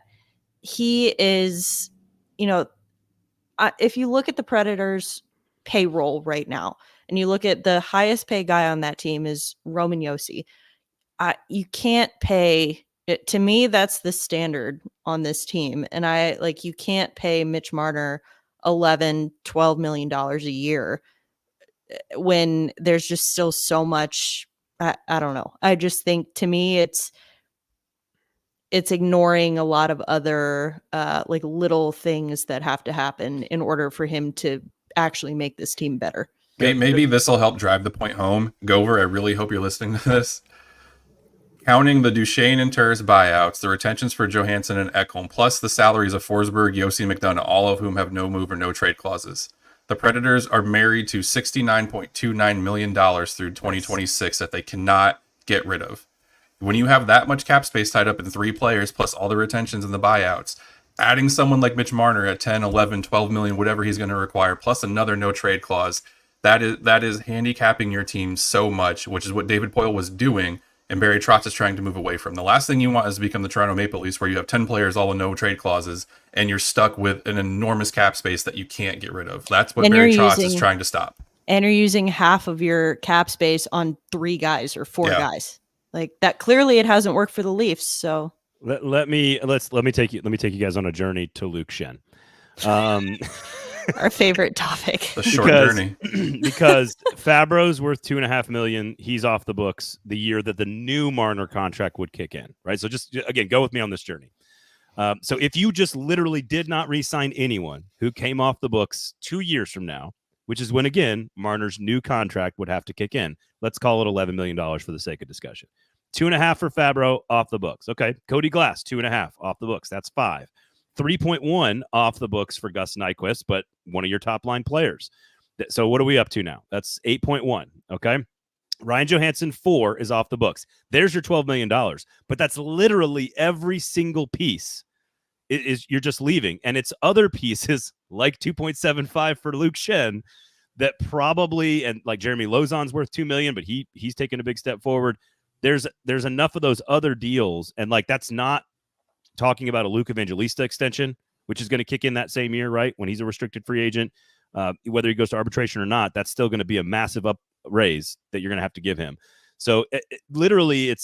he is, if you look at the Predators payroll right now, and you look at the highest paid guy on that team is Roman Josi. You can't pay it. To me, that's the standard on this team. And you can't pay Mitch Marner $11-12 million a year when there's just still so much. I don't know. I just think, to me, it's ignoring a lot of other little things that have to happen in order for him to actually make this team better. Maybe this will help drive the point home. Gover, I really hope you're listening to this. Counting the Duchesne and Turris buyouts, the retentions for Johansson and Ekholm, plus the salaries of Forsberg, Josi, and McDonough, all of whom have no move or no trade clauses. The Predators are married to $69.29 million through 2026 that they cannot get rid of. When you have that much cap space tied up in 3 players, plus all the retentions and the buyouts, adding someone like Mitch Marner at 10, 11, 12 million, whatever he's going to require, plus another no trade clause, that is handicapping your team so much, which is what David Poile was doing and Barry Trotz is trying to move away from. The last thing you want is to become the Toronto Maple Leafs, where you have 10 players all with no trade clauses, and you're stuck with an enormous cap space that you can't get rid of. That's what Barry Trotz is trying to stop. And you're using half of your cap space on 3 guys or 4 guys. Like that, clearly it hasn't worked for the Leafs. So let me take you guys on a journey to Luke Schenn. Our favorite topic. The short journey. Because Fabro's worth $2.5 million. He's off the books the year that the new Marner contract would kick in, right? So just again, go with me on this journey. So if you just literally did not re-sign anyone who came off the books 2 years from now, which is when, again, Marner's new contract would have to kick in. Let's call it $11 million for the sake of discussion. 2.5 for Fabro, off the books. Okay. Cody Glass, 2.5 off the books. That's 5. 3.1 off the books for Gus Nyquist, but one of your top line players. So what are we up to now? That's 8.1. Okay. Ryan Johansson, 4 is off the books. There's your $12 million, but that's literally every single piece is you're just leaving. And it's other pieces like 2.75 for Luke Schenn that probably, and like Jeremy Lauzon's worth $2 million, but he's taken a big step forward. There's enough of those other deals. And like, that's not talking about a Luke Evangelista extension, which is going to kick in that same year, right? When he's a restricted free agent, whether he goes to arbitration or not, that's still going to be a massive raise that you're going to have to give him. So literally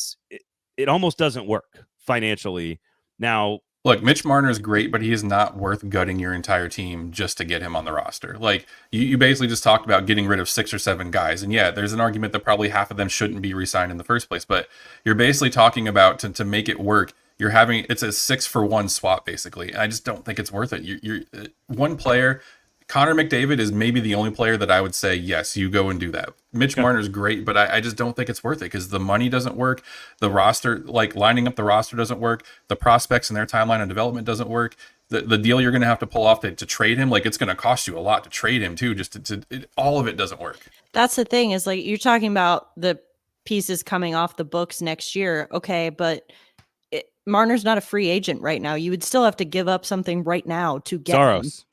it almost doesn't work financially. Now, look, Mitch Marner is great, but he is not worth gutting your entire team just to get him on the roster. Like you basically just talked about getting rid of 6 or 7 guys. And yeah, there's an argument that probably half of them shouldn't be re-signed in the first place, but you're basically talking about to make it work. It's a 6-for-1 swap basically. And I just don't think it's worth it. You're one player. Connor McDavid is maybe the only player that I would say, yes, you go and do that. Mitch Marner's great, but I just don't think it's worth it because the money doesn't work. The roster, like lining up the roster doesn't work. The prospects and their timeline of development doesn't work. The deal you're going to have to pull off to trade him, like it's going to cost you a lot to trade him too. All of it doesn't work. That's the thing is like you're talking about the pieces coming off the books next year. Okay, but Marner's not a free agent right now. You would still have to give up something right now to get Saros.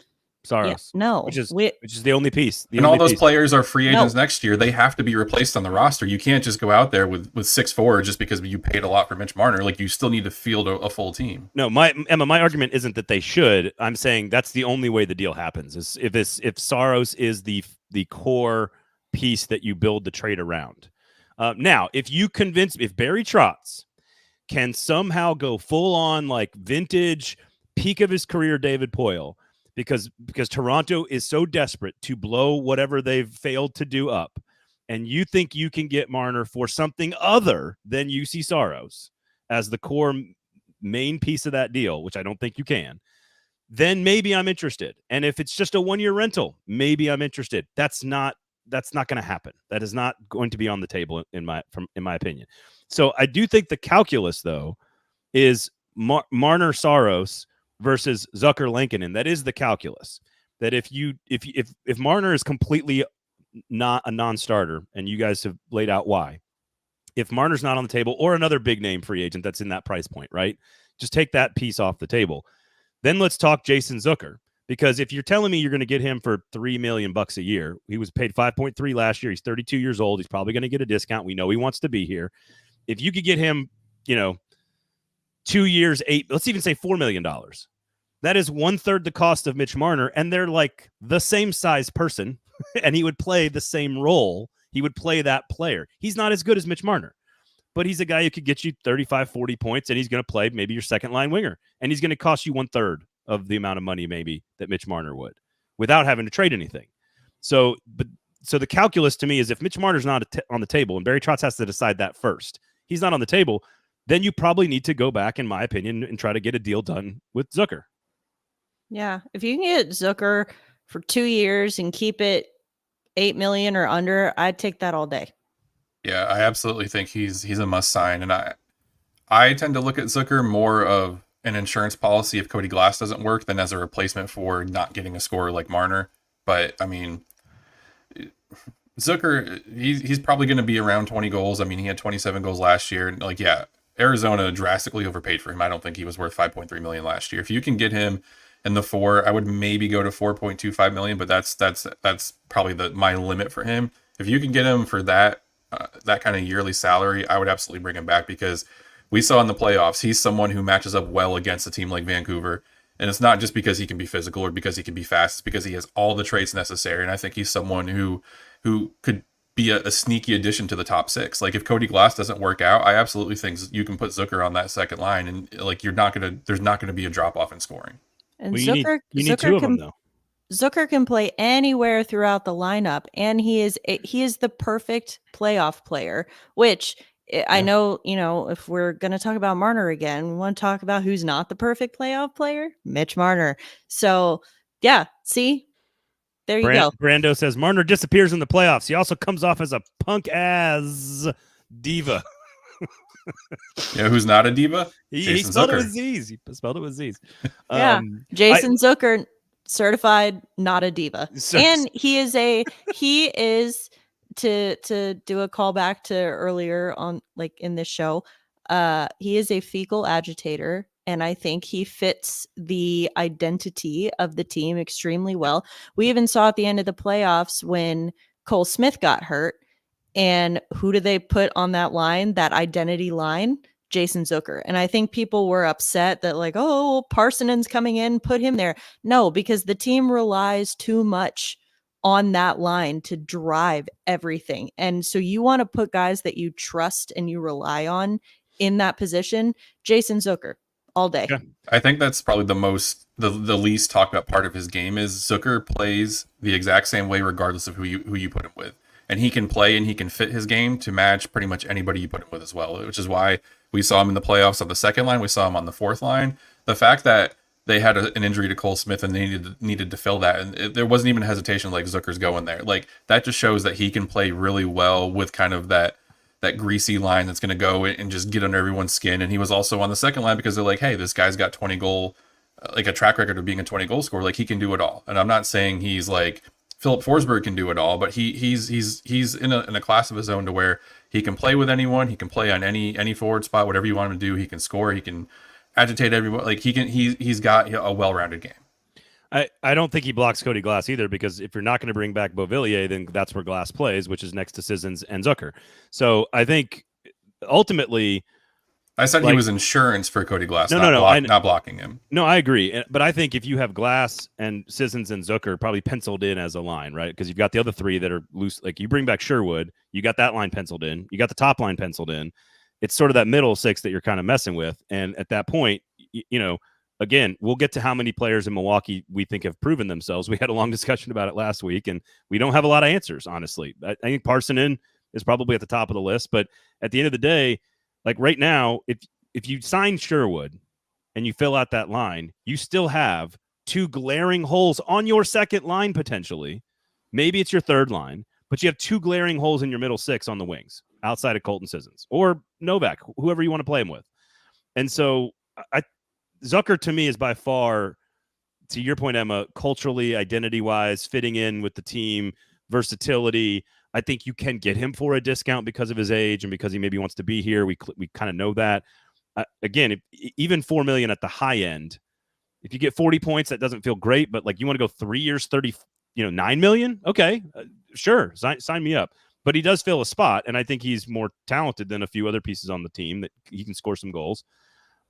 Yeah, no, which is the only piece. And all those players are free agents next year. They have to be replaced on the roster. You can't just go out there with 6 forwards just because you paid a lot for Mitch Marner. Like you still need to field a full team. No, my argument isn't that they should. I'm saying that's the only way the deal happens. Is if Saros is the core piece that you build the trade around. Now, if Barry Trotz can somehow go full on like vintage peak of his career David Poile. Because Toronto is so desperate to blow whatever they've failed to do up, and you think you can get Marner for something other than Juuse Saros as the core main piece of that deal, which I don't think you can, then maybe I'm interested. And if it's just a 1-year rental, maybe I'm interested. That's not going to happen. That is not going to be on the table in my opinion. So I do think the calculus though is Marner Saros versus Zucker Lingan, and that is the calculus. That if Marner is completely not a non-starter, and you guys have laid out why, if Marner's not on the table or another big name free agent that's in that price point, right? Just take that piece off the table. Then let's talk Jason Zucker, because if you're telling me you're going to get him for $3 million a year, he was paid 5.3 last year. He's 32 years old. He's probably going to get a discount. We know he wants to be here. If you could get him, 2 years, let's even say $4 million. That is 1/3 the cost of Mitch Marner, and they're like the same size person, and he would play the same role. He would play that player. He's not as good as Mitch Marner, but he's a guy who could get you 35, 40 points, and he's going to play maybe your second line winger, and he's going to cost you 1/3 of the amount of money maybe that Mitch Marner would without having to trade anything. So the calculus to me is if Mitch Marner's not on the table, and Barry Trotz has to decide that first, he's not on the table, then you probably need to go back, in my opinion, and try to get a deal done with Zucker. Yeah, if you can get Zucker for 2 years and keep it $8 million or under, I'd take that all day. Yeah, I absolutely think he's a must sign, and I tend to look at Zucker more of an insurance policy if Cody Glass doesn't work than as a replacement for not getting a scorer like Marner. But I mean, Zucker, he's probably going to be around 20 goals. I mean, he had 27 goals last year, and like, yeah, Arizona drastically overpaid for him. I don't think he was worth $5.3 million last year. If you can get him in the 4, I would maybe go to $4.25 million, but that's probably my limit for him. If you can get him for that, that kind of yearly salary, I would absolutely bring him back, because we saw in the playoffs, he's someone who matches up well against a team like Vancouver. And it's not just because he can be physical or because he can be fast. It's because he has all the traits necessary. And I think he's someone who could be a sneaky addition to the top six. Like, if Cody Glass doesn't work out, I absolutely think you can put Zucker on that second line, and like, there's not going to be a drop off in scoring. And well, Zucker, you need two of them, though. Zucker can play anywhere throughout the lineup, and he is the perfect playoff player, which I know, if we're going to talk about Marner again, we want to talk about who's not the perfect playoff player, Mitch Marner. So yeah, see, there you go. Brando says Marner disappears in the playoffs. He also comes off as a punk ass diva. Who's not a diva? He spelled it with Z's. He spelled it with Z's. Yeah, Jason Zucker, certified not a diva, and he is to do a callback to earlier on, like in this show. He is a fecal agitator, and I think he fits the identity of the team extremely well. We even saw at the end of the playoffs when Cole Smith got hurt, and who do they put on that line, that identity line? Jason Zucker. And I think people were upset that, like, oh, Parsonen's coming in, put him there. No, because the team relies too much on that line to drive everything. And so you want to put guys that you trust and you rely on in that position. Jason Zucker all day. Yeah. I think that's probably the least talked about part of his game is Zucker plays the exact same way regardless of who you put him with. And he can play and he can fit his game to match pretty much anybody you put him with as well, which is why we saw him in the playoffs on the second line. We saw him on the fourth line. The fact that they had an injury to Cole Smith and they needed to fill that, and there wasn't even hesitation like Zucker's going there. Like, that just shows that he can play really well with kind of that greasy line that's going to go and just get under everyone's skin. And he was also on the second line because they're like, hey, this guy's got 20 goal, like a track record of being a 20 goal scorer. Like, he can do it all. And I'm not saying he's like Philip Forsberg can do it all, but he's in a class of his own to where he can play with anyone. He can play on any forward spot, whatever you want him to do. He can score. He can agitate everyone. Like, he's got a well-rounded game. I don't think he blocks Cody Glass either, because if you're not going to bring back Beauvillier, then that's where Glass plays, which is next to Sissons and Zucker. So I think ultimately, I said he was insurance for Cody Glass, not blocking him. No, I agree. But I think if you have Glass and Sissons and Zucker probably penciled in as a line, right? Because you've got the other three that are loose. Like, you bring back Sherwood, you got that line penciled in. You got the top line penciled in. It's sort of that middle six that you're kind of messing with. And at that point, again, we'll get to how many players in Milwaukee we think have proven themselves. We had a long discussion about it last week, and we don't have a lot of answers, honestly. I think Parsonen is probably at the top of the list. But at the end of the day, like right now, if you sign Sherwood and you fill out that line, you still have two glaring holes on your second line potentially. Maybe it's your third line, but you have two glaring holes in your middle six on the wings outside of Colton Sissons or Novak, whoever you want to play him with. And so Zucker, to me, is by far, to your point, Emma, culturally, identity-wise, fitting in with the team, versatility. I think you can get him for a discount because of his age and because he maybe wants to be here. We kind of know that. Again, even $4 million at the high end, if you get 40 points, that doesn't feel great. But like, you want to go 3 years, 9 million? Okay, sure, sign me up. But he does fill a spot, and I think he's more talented than a few other pieces on the team that he can score some goals.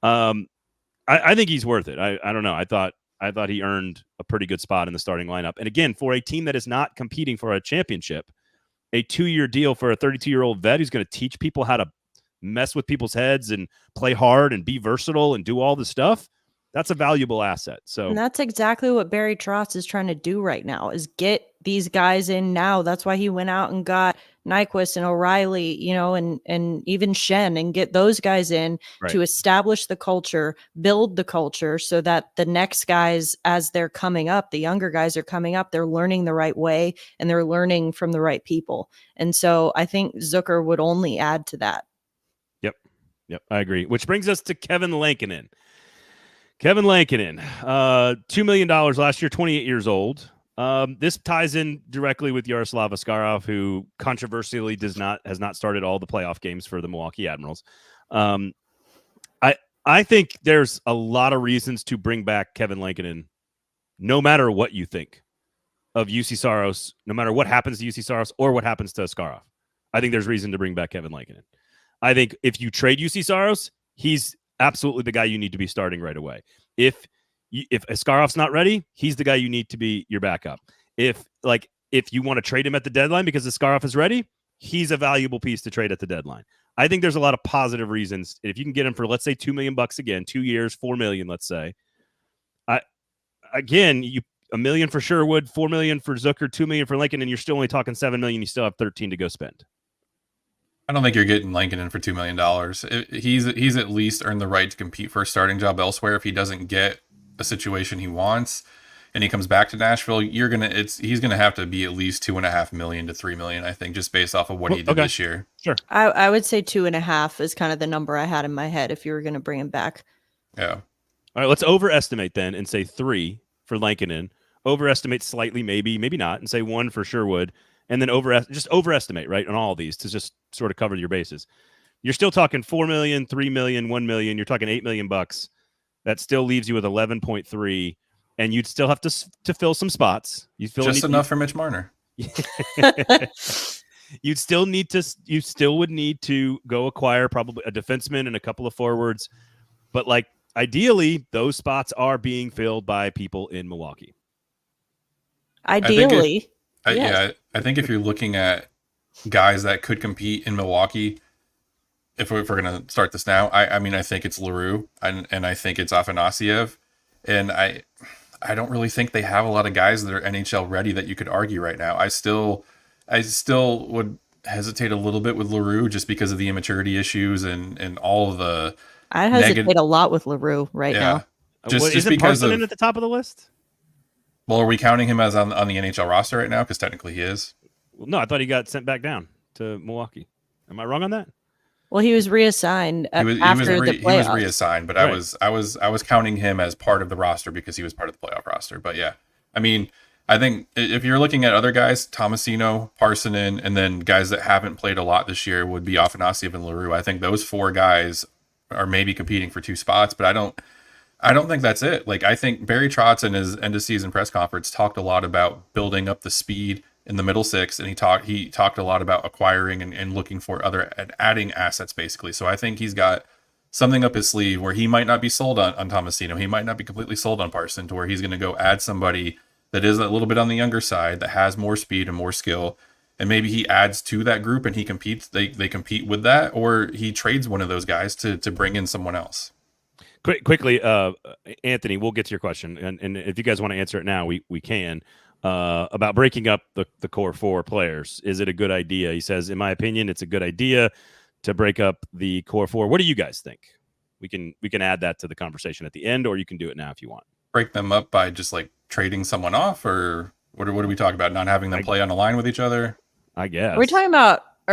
I think he's worth it. I don't know. I thought he earned a pretty good spot in the starting lineup. And again, for a team that is not competing for a championship, a 2-year deal for a 32-year-old vet who's going to teach people how to mess with people's heads and play hard and be versatile and do all the stuff, that's a valuable asset. So, and that's exactly what Barry Trotz is trying to do right now, is get these guys in now. That's why he went out and got Nyquist and O'Reilly, and even Shen, and get those guys in to establish the culture, build the culture, so that the next guys, as they're coming up, the younger guys are coming up, they're learning the right way and they're learning from the right people. And so I think Zucker would only add to that. Yep, I agree. Which brings us to Kevin Lankinen. $2 million last year, 28 years old. This ties in directly with Yaroslav Askarov, who controversially has not started all the playoff games for the Milwaukee Admirals. I think there's a lot of reasons to bring back Kevin Lankinen, no matter what you think of Juuse Saros, no matter what happens to Juuse Saros or what happens to Askarov. I think there's reason to bring back Kevin Lingan. I think if you trade Juuse Saros, he's absolutely the guy you need to be starting right away. If Askarov's not ready, he's the guy you need to be your backup. If you want to trade him at the deadline because Askarov is ready, he's a valuable piece to trade at the deadline. I think there's a lot of positive reasons. If you can get him for, let's say, $2 million again, 2 years, $4 million, let's say. $1 million for Sherwood, $4 million for Zucker, $2 million for Lincoln, and you're still only talking $7 million. You still have 13 to go spend. I don't think you're getting Lincoln in for $2 million. He's at least earned the right to compete for a starting job elsewhere. If he doesn't get a situation he wants and he comes back to Nashville, he's gonna have to be at least $2.5 million to $3 million, I think, just based off of what he did this year. Sure. I would say 2.5 is kind of the number I had in my head if you were going to bring him back. Yeah. All right, let's overestimate then and say 3 for Lincoln. Overestimate slightly, maybe not, and say 1 for Sherwood, and then overestimate, right, on all of these to just sort of cover your bases. You're still talking $4 million, $3 million, $1 million. You're talking $8 million. That still leaves you with 11.3, and you'd still have to fill some spots. You fill just enough for Mitch Marner. You still would need to go acquire probably a defenseman and a couple of forwards, but like ideally, those spots are being filled by people in Milwaukee. Ideally, I think if you're looking at guys that could compete in Milwaukee, if we're going to start this now, I mean, I think it's Leroux and I think it's Afanasiev, and I don't really think they have a lot of guys that are NHL ready that you could argue right now. I still would hesitate a little bit with Leroux just because of the immaturity issues and all of the. I hesitate a lot with Leroux now. Just because Parsonen at the top of the list? Well, are we counting him as on the NHL roster right now? Because technically he is. Well, no, I thought he got sent back down to Milwaukee. Am I wrong on that? Well, he was reassigned after the playoffs. He was reassigned, but right. I was counting him as part of the roster because he was part of the playoff roster. But yeah, I mean, I think if you're looking at other guys, Tomasino, Parsonen, and then guys that haven't played a lot this year would be Afanasiev and Leroux. I think those 4 guys are maybe competing for 2 spots, but I don't think that's it. Like, I think Barry Trotz in his end of season press conference talked a lot about building up the speed in the middle six, and he talked a lot about acquiring and looking for other and adding assets basically. So I think he's got something up his sleeve where he might not be sold on Tomasino. He might not be completely sold on Parson, to where he's going to go add somebody that is a little bit on the younger side, that has more speed and more skill. And maybe he adds to that group and he competes. They compete with that, or he trades one of those guys to bring in someone else. Quickly, Anthony, we'll get to your question, and if you guys want to answer it now, we can. About breaking up the core 4 players. Is it a good idea? He says, in my opinion, it's a good idea to break up the core 4. What do you guys think? We can add that to the conversation at the end, or you can do it now if you want. Break them up by just like trading someone off, or what are we talking about? Not having them play on a line with each other? I guess. Are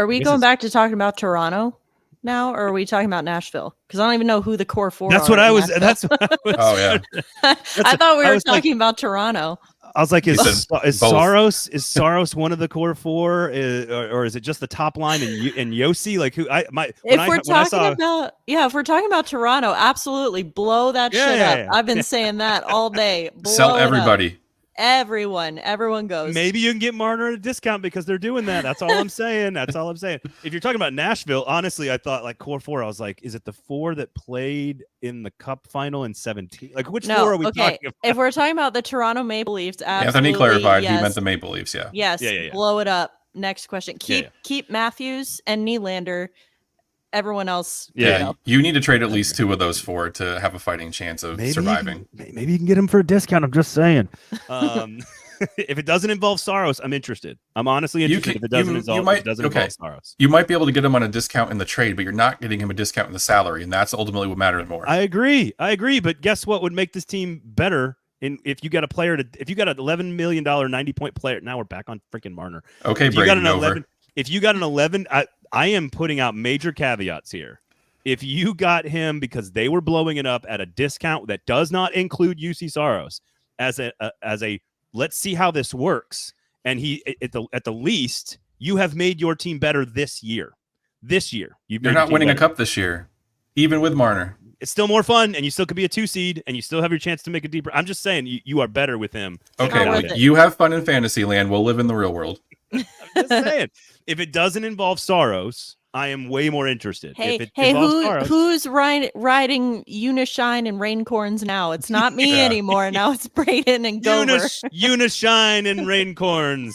we going back to talking about Toronto now, or are we talking about Nashville? Because I don't even know who the core 4 That's are. what I was. That's what I was. Oh yeah. I thought we were talking about Toronto. I was like, is Saros one of the core 4, or is it just the top line and Yossi? Like who? If we're talking about Toronto, absolutely blow that shit up. I've been saying that all day. Sell everybody. Everyone goes. Maybe you can get Marner at a discount because they're doing that. That's all I'm saying. If you're talking about Nashville, honestly, I thought like core 4. I was like, is it the 4 that played in the Cup final in 2017? Like which 4 are we talking about? If we're talking about the Toronto Maple Leafs, absolutely, Anthony clarified yes. he meant the Maple Leafs. Yeah. Yes. Blow it up. Next question. Keep Matthews and Nylander. Everyone else. Yeah. You need to trade at least 2 of those 4 to have a fighting chance of surviving. Maybe you can get him for a discount. I'm just saying. If it doesn't involve Saros, I'm interested. I'm honestly interested. If it doesn't involve Saros, you might be able to get him on a discount in the trade, but you're not getting him a discount in the salary, and that's ultimately what matters more. I agree. But guess what would make this team better? If you got if you got an $11 million 90-point player, now we're back on freaking Marner. Okay, Braden, if you got an 11, I am putting out major caveats here. If you got him because they were blowing it up at a discount that does not include Juuse Saros as a let's see how this works, and he at the least you have made your team better this year. You're not winning a cup this year, even with Marner. It's still more fun, and you still could be a 2 seed, and you still have your chance to make a deeper. I'm just saying you are better with him. Okay, you have fun in fantasy land. We'll live in the real world. I'm just saying, if it doesn't involve Saros, I am way more interested. Hey, if it involves Saros, who's riding Unishine and Raincorns now? It's not me anymore. Now it's Braden and Gover. Unishine and Raincorns.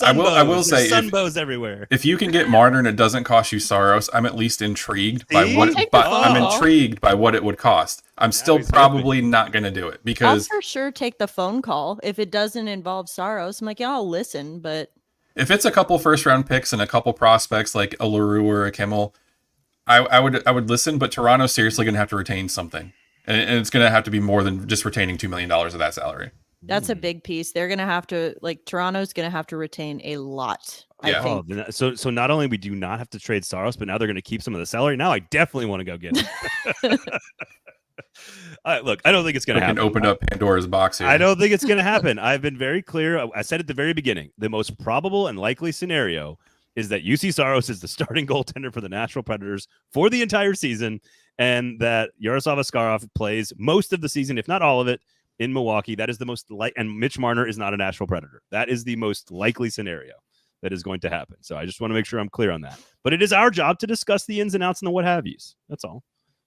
I will say, sunbows everywhere. If you can get Marner and it doesn't cost you Saros, I'm at least intrigued by I'm intrigued by what it would cost. I'm still probably not going to do it because I'll for sure take the phone call if it doesn't involve Saros. I'm like, yeah, I'll listen, but if it's a couple first round picks and a couple prospects like a LaRue or a Kimmel, I would listen. But Toronto's seriously going to have to retain something, and it's going to have to be more than just retaining $2 million of that salary. That's a big piece. They're going to have to, Toronto's going to have to retain a lot. I think. So not only we do not have to trade Saros, but now they're going to keep some of the salary. Now I definitely want to go get it. Look, I don't think it's going to happen. Open up Pandora's box here. I don't think it's going to happen. I've been very clear. I said at the very beginning, the most probable and likely scenario is that Juuse Saros is the starting goaltender for the Nashville Predators for the entire season, and that Yaroslav Askarov plays most of the season, if not all of it, in Milwaukee. That is the most and Mitch Marner is not a Nashville Predator. That is the most likely scenario that is going to happen. So I just want to make sure I'm clear on that. But it is our job to discuss the ins and outs and the what have yous. That's all.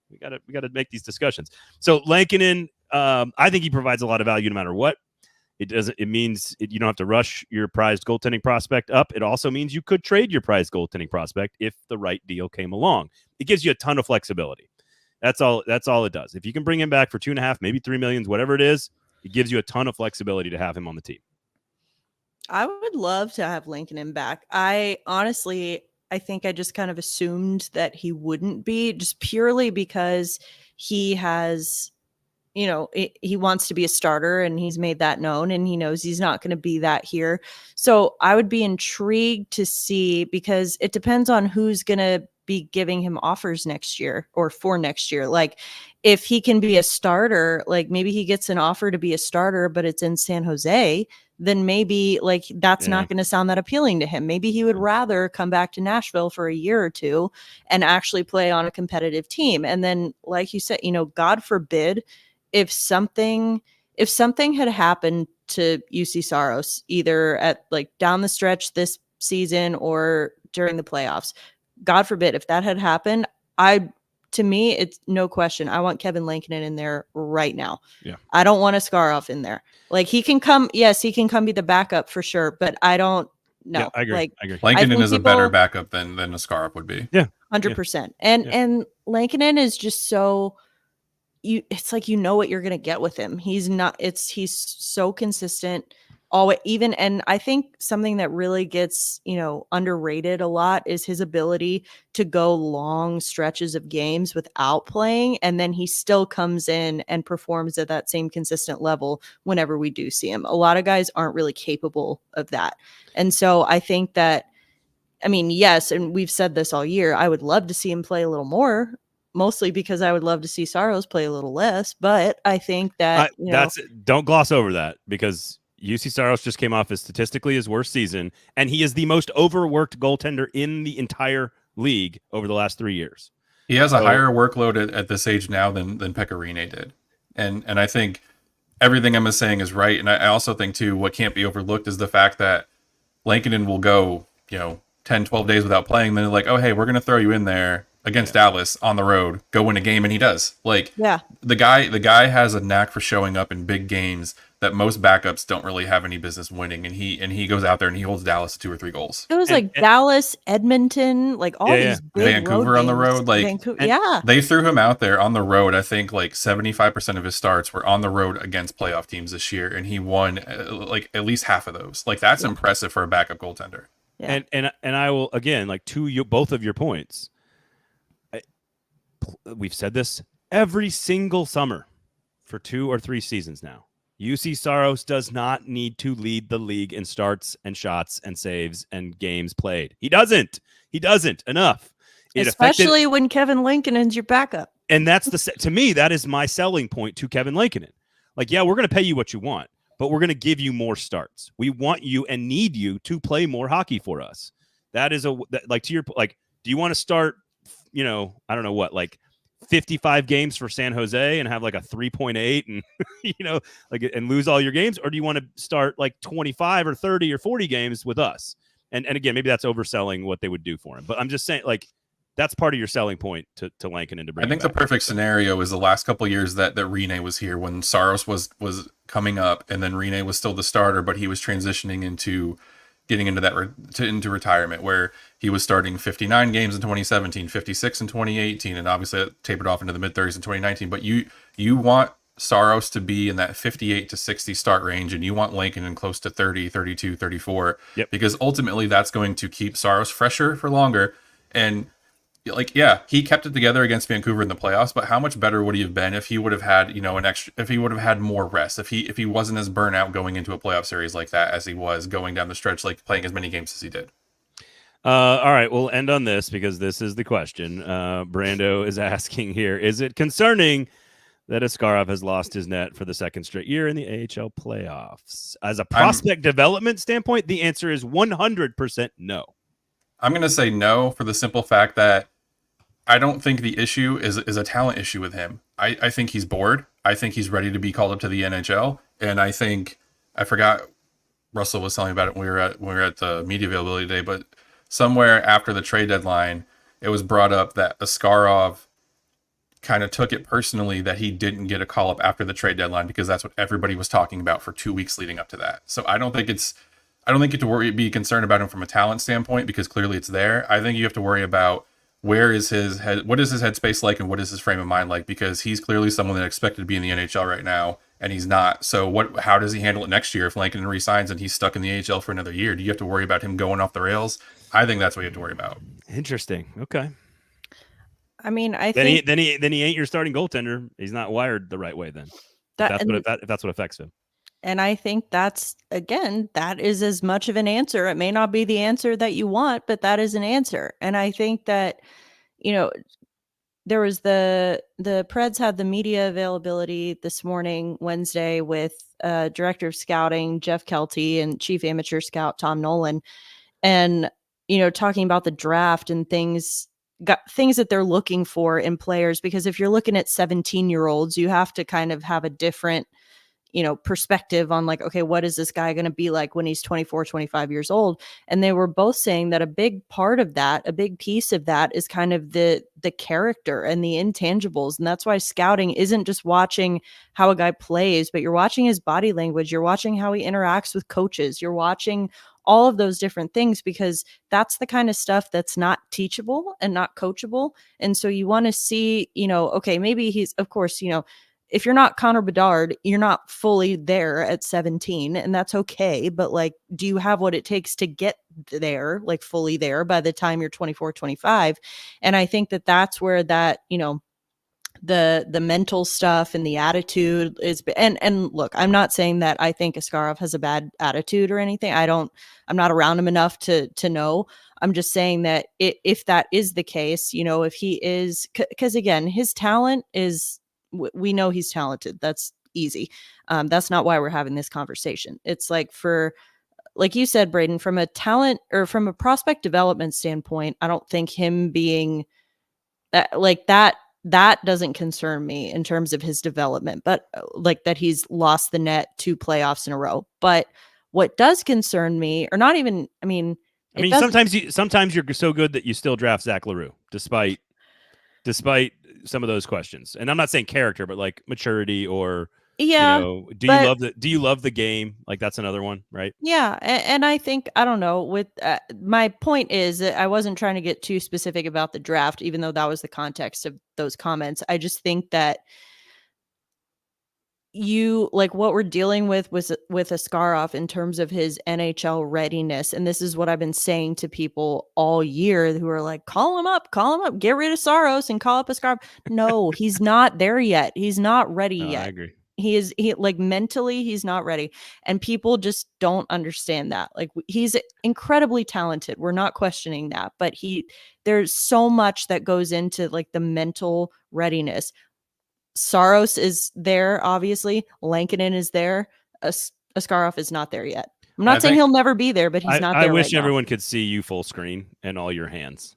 We got to make these discussions. So Lankinen, I think he provides a lot of value no matter what. It means you don't have to rush your prized goaltending prospect up. It also means you could trade your prized goaltending prospect if the right deal came along. It gives you a ton of flexibility. That's all it does. If you can bring him back for 2.5, maybe $3 million, whatever it is, it gives you a ton of flexibility to have him on the team. I would love to have Lankinen back. I think I just kind of assumed that he wouldn't be, just purely because he has, he wants to be a starter and he's made that known, and he knows he's not going to be that here. So I would be intrigued to see, because it depends on who's going to be giving him offers next year or for next year. Like if he can be a starter, like maybe he gets an offer to be a starter, but it's in San Jose, then maybe that's not going to sound that appealing to him. Maybe he would rather come back to Nashville for a year or two and actually play on a competitive team. And then, like you said, God forbid if something had happened to Juuse Saros, either at down the stretch this season or during the playoffs, God forbid if that had happened, to me, it's no question. I want Kevin Lankinen in there right now. Yeah. I don't want Askarov in there. He can come. Yes, he can come be the backup for sure, but I don't know. Yeah, I agree. I agree. Lankinen is a better backup than Askarov would be. Yeah. 100%. And Lankinen is just so, it's what you're going to get with him. He's so consistent. And I think something that really gets, underrated a lot is his ability to go long stretches of games without playing. And then he still comes in and performs at that same consistent level whenever we do see him. A lot of guys aren't really capable of that. And so I think that, yes, and we've said this all year, I would love to see him play a little more, mostly because I would love to see Saros play a little less. But I think that, don't gloss over that, because Juuse Saros just came off statistically his worst season, and he is the most overworked goaltender in the entire league over the last 3 years. He has a higher workload at this age now than Pekka did. And I think everything Emma's saying is right. And I also think, too, what can't be overlooked is the fact that Lankinen will go, 10, 12 days without playing. Then they're like, oh, hey, we're going to throw you in there against Dallas on the road, go win a game. And he does. The guy has a knack for showing up in big games that most backups don't really have any business winning, and he goes out there and he holds Dallas to 2 or 3 goals. It was Dallas, Edmonton, all these big Vancouver road on the road. Vancouver, they threw him out there on the road. I think 75% of his starts were on the road against playoff teams this year, and he won at least half of those. That's impressive for a backup goaltender. Yeah. And I will, again, to both of your points, we've said this every single summer for 2 or 3 seasons now. Juuse Saros does not need to lead the league in starts and shots and saves and games played. He doesn't enough. Especially when Kevin Lankinen's your backup. And that's to me, that is my selling point to Kevin Lankinen. We're going to pay you what you want, but we're going to give you more starts. We want you and need you to play more hockey for us. That is to your, do you want to start, I don't know what, 55 games for San Jose and have like a 3.8 and and lose all your games, or do you want to start like 25 or 30 or 40 games with us? And again, maybe that's overselling what they would do for him, but I'm just saying, like, that's part of your selling point to Lingan and to bring. I think the perfect scenario is the last couple of years that Rinne was here, when Saros was coming up, and then Rinne was still the starter, but he was transitioning into getting into into retirement, where he was starting 59 games in 2017, 56 in 2018, and obviously it tapered off into the mid-30s in 2019. But you want Saros to be in that 58 to 60 start range, and you want Lingan in close to 30, 32, 34, because ultimately that's going to keep Saros fresher for longer. And like, yeah, he kept it together against Vancouver in the playoffs, but how much better would he have been if he would have had, if he would have had more rest, if he wasn't as burnt out going into a playoff series like that as he was going down the stretch, like playing as many games as he did. All right, we'll end on this because this is the question. Brando is asking here, is it concerning that Askarov has lost his net for the second straight year in the AHL playoffs? As a prospect development standpoint, the answer is 100% no. I'm going to say no, for the simple fact that I don't think the issue is a talent issue with him. I think he's bored. I think he's ready to be called up to the NHL. And I forgot, Russell was telling me about it when we were at the media availability day, but somewhere after the trade deadline, it was brought up that Askarov kind of took it personally that he didn't get a call up after the trade deadline, because that's what everybody was talking about for 2 weeks leading up to that. So I don't think you have to be concerned about him from a talent standpoint, because clearly it's there. I think you have to worry about what is his headspace like, and what is his frame of mind like, because he's clearly someone that expected to be in the NHL right now, and he's not. So how does he handle it next year if Lingan resigns and he's stuck in the AHL for another year? Do you have to worry about him going off the rails? I think that's what you have to worry about. Interesting. Okay. I mean, I think then he ain't your starting goaltender. He's not wired the right way then. If that's what affects him. And I think that is as much of an answer. It may not be the answer that you want, but that is an answer. And I think that, there was the Preds had the media availability this morning, Wednesday, with Director of Scouting, Jeff Kelty, and Chief Amateur Scout, Tom Nolan. And, talking about the draft and things that they're looking for in players, because if you're looking at 17-year-olds, you have to kind of have a different perspective on, like, okay, what is this guy going to be like when he's 24, 25 years old? And they were both saying that a big part of that, a big piece of that, is kind of the character and the intangibles. And that's why scouting isn't just watching how a guy plays, but you're watching his body language. You're watching how he interacts with coaches. You're watching all of those different things, because that's the kind of stuff that's not teachable and not coachable. And so you want to see, okay, maybe he's, of course, if you're not Connor Bedard, you're not fully there at 17, and that's okay. But, like, do you have what it takes to get there, like fully there by the time you're 24, 25? And I think that that's where that, the mental stuff and the attitude is. And look, I'm not saying that I think Askarov has a bad attitude or anything. I'm not around him enough to know. I'm just saying that if that is the case, if he is, because again, his talent is, we know he's talented. That's easy. That's not why we're having this conversation. It's like, like you said, Braden, from a talent or from a prospect development standpoint, I don't think him being that doesn't concern me in terms of his development, but like that he's lost the net 2 playoffs in a row. But what does concern me, or not even, sometimes you're so good that you still draft Zach LaRue despite some of those questions. And I'm not saying character, but like maturity, or do you love the game? Like, that's another one, right? Yeah. And I think, I don't know, with my point is that I wasn't trying to get too specific about the draft, even though that was the context of those comments. I just think that what we're dealing with Askarov in terms of his NHL readiness. And this is what I've been saying to people all year who are like, call him up, get rid of Saros and call up Askarov. No, he's not there yet. He's not ready yet. I agree. He mentally, he's not ready. And people just don't understand that. Like, he's incredibly talented. We're not questioning that, but there's so much that goes into like the mental readiness. Saros is there, obviously. Lankinen is there. Askarov is not there yet. I'm not saying he'll never be there, but he's not there. I wish right everyone could see you full screen and all your hands.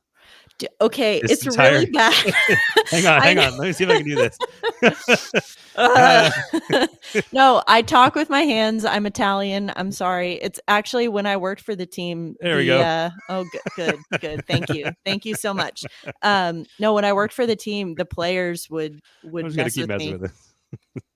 Okay, This it's entire- really bad. hang on. Let me see if I can do this. No, I talk with my hands. I'm Italian. I'm sorry. It's actually when I worked for the team. There we go. Good. Thank you so much. No, when I worked for the team, the players would I'm just gonna mess keep with messing me. with it.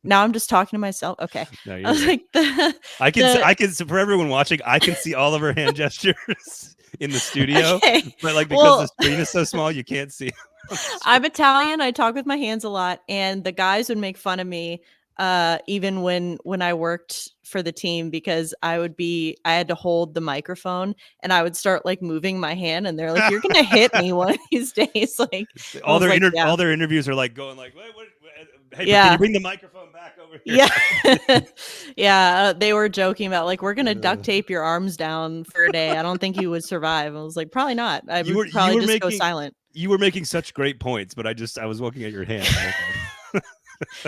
Now I'm just talking to myself. Okay. No, I you're was good. like, I can for everyone watching, I can see all of her hand gestures in the studio, okay. but like because the screen is so small, you can't see. I'm Italian. I talk with my hands a lot, and the guys would make fun of me even when I worked for the team, because I had to hold the microphone and I would start like moving my hand, and they're like, "You're gonna hit me one of these days." Like all their yeah. all their interviews are like going like, what? Hey, Yeah. can you bring the microphone back over here? Yeah. Yeah. They were joking about like, we're gonna duct tape your arms down for a day. I don't think you would survive. I was like, probably not. I would probably just go silent. You were making such great points, but I was looking at your hand.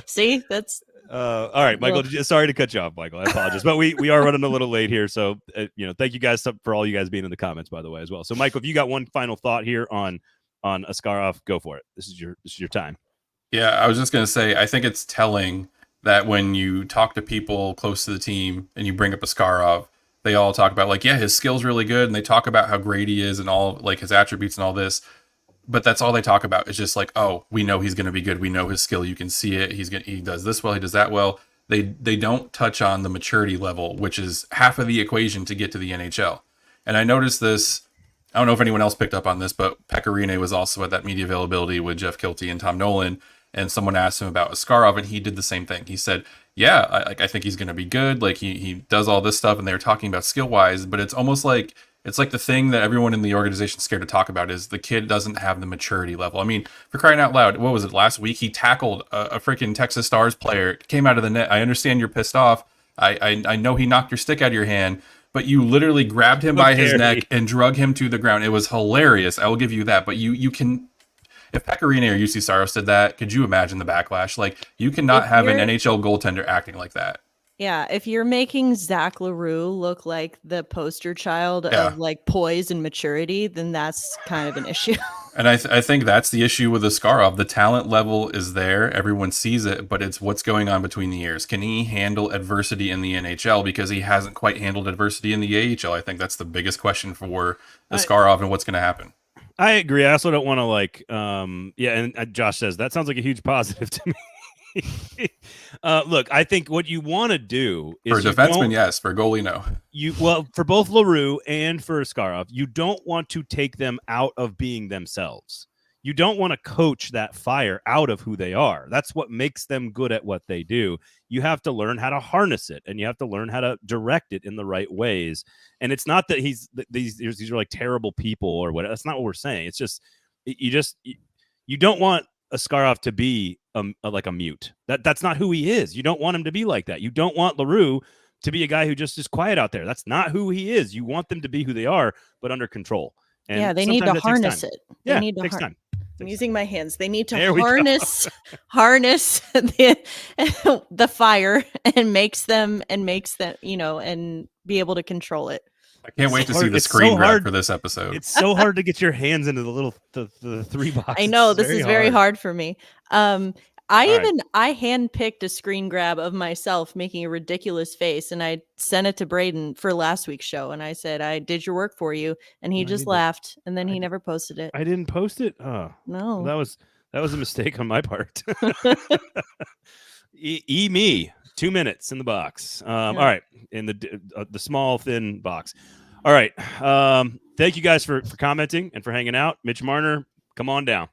See, that's all right, Michael. Sorry to cut you off, Michael. I apologize, but we are running a little late here, so thank you guys for all you guys being in the comments, by the way, as well. So, Michael, if you got one final thought here on Askarov, go for it. This is your time. Yeah, I was just gonna say, I think it's telling that when you talk to people close to the team and you bring up Askarov, they all talk about like, yeah, his skill's really good, and they talk about how great he is and all like his attributes and all this. But that's all they talk about. It's just like, oh, we know he's going to be good. We know his skill. You can see it. He does this well. He does that well. They don't touch on the maturity level, which is half of the equation to get to the NHL. And I noticed this. I don't know if anyone else picked up on this, but Pecorine was also at that media availability with Jeff Kilty and Tom Nolan. And someone asked him about Askarov, and he did the same thing. He said, yeah, I think he's going to be good. Like he does all this stuff, and they were talking about skill wise, but it's almost like, it's like the thing that everyone in the organization is scared to talk about is the kid doesn't have the maturity level. I mean, for crying out loud, what was it, last week? He tackled a freaking Texas Stars player, came out of the net. I understand you're pissed off. I know he knocked your stick out of your hand, but you literally grabbed him by his neck and drug him to the ground. It was hilarious. I will give you that. But you can, if Pecorine or Juuse Saros did that, could you imagine the backlash? Like, you cannot have an NHL goaltender acting like that. Yeah, if you're making Zach LaRue look like the poster child of like poise and maturity, then that's kind of an issue. And I think that's the issue with Askarov. The talent level is there. Everyone sees it, but it's what's going on between the ears. Can he handle adversity in the NHL? Because he hasn't quite handled adversity in the AHL. I think that's the biggest question for Askarov and what's going to happen. I agree. I also don't want to like, and Josh says that sounds like a huge positive to me. Look, I think what you want to do is for defenseman, yes. For goalie, no. For both LaRue and for Askarov, you don't want to take them out of being themselves. You don't want to coach that fire out of who they are. That's what makes them good at what they do. You have to learn how to harness it, and you have to learn how to direct it in the right ways. And it's not that these are like terrible people or whatever. That's not what we're saying. It's just you don't want Askarov to be like a mute. That's not who he is. You don't want him to be like that. You don't want LaRue to be a guy who just is quiet out there. That's not who he is. You want them to be who they are, but under control. And they need to harness it. They need to takes time. I'm using my hands. They need to harness the fire and makes them, and be able to control it. I can't wait to see the screen grab for this episode. It's so hard to get your hands into the 3 boxes. I know this is very hard for me. I handpicked a screen grab of myself making a ridiculous face, and I sent it to Braden for last week's show. And I said, I did your work for you. And he just laughed. And then he never posted it. I didn't post it. Oh, no, that was a mistake on my part. Me 2 minutes in the box. All right. In the small, thin box. All right. Thank you guys for commenting and for hanging out. Mitch Marner, come on down.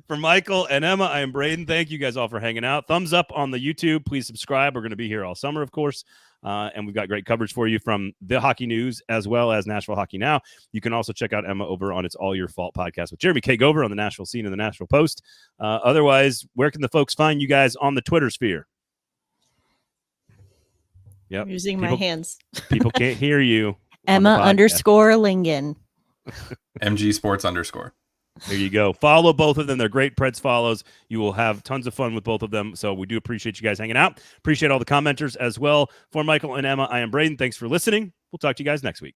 For Michael and Emma, I am Braden. Thank you guys all for hanging out. Thumbs up on the YouTube. Please subscribe. We're going to be here all summer, of course. And we've got great coverage for you from the Hockey News as well as Nashville Hockey Now. You can also check out Emma over on It's All Your Fault podcast with Jeremy K. Gover on the Nashville Scene and the Nashville Post. Otherwise, where can the folks find you guys on the Twitter sphere? Yep. I'm using my hands. People can't hear you. Emma_Lingan. MG Sports _. There you go. Follow both of them. They're great Preds follows. You will have tons of fun with both of them. So we do appreciate you guys hanging out. Appreciate all the commenters as well. For Michael and Emma, I am Braden. Thanks for listening. We'll talk to you guys next week.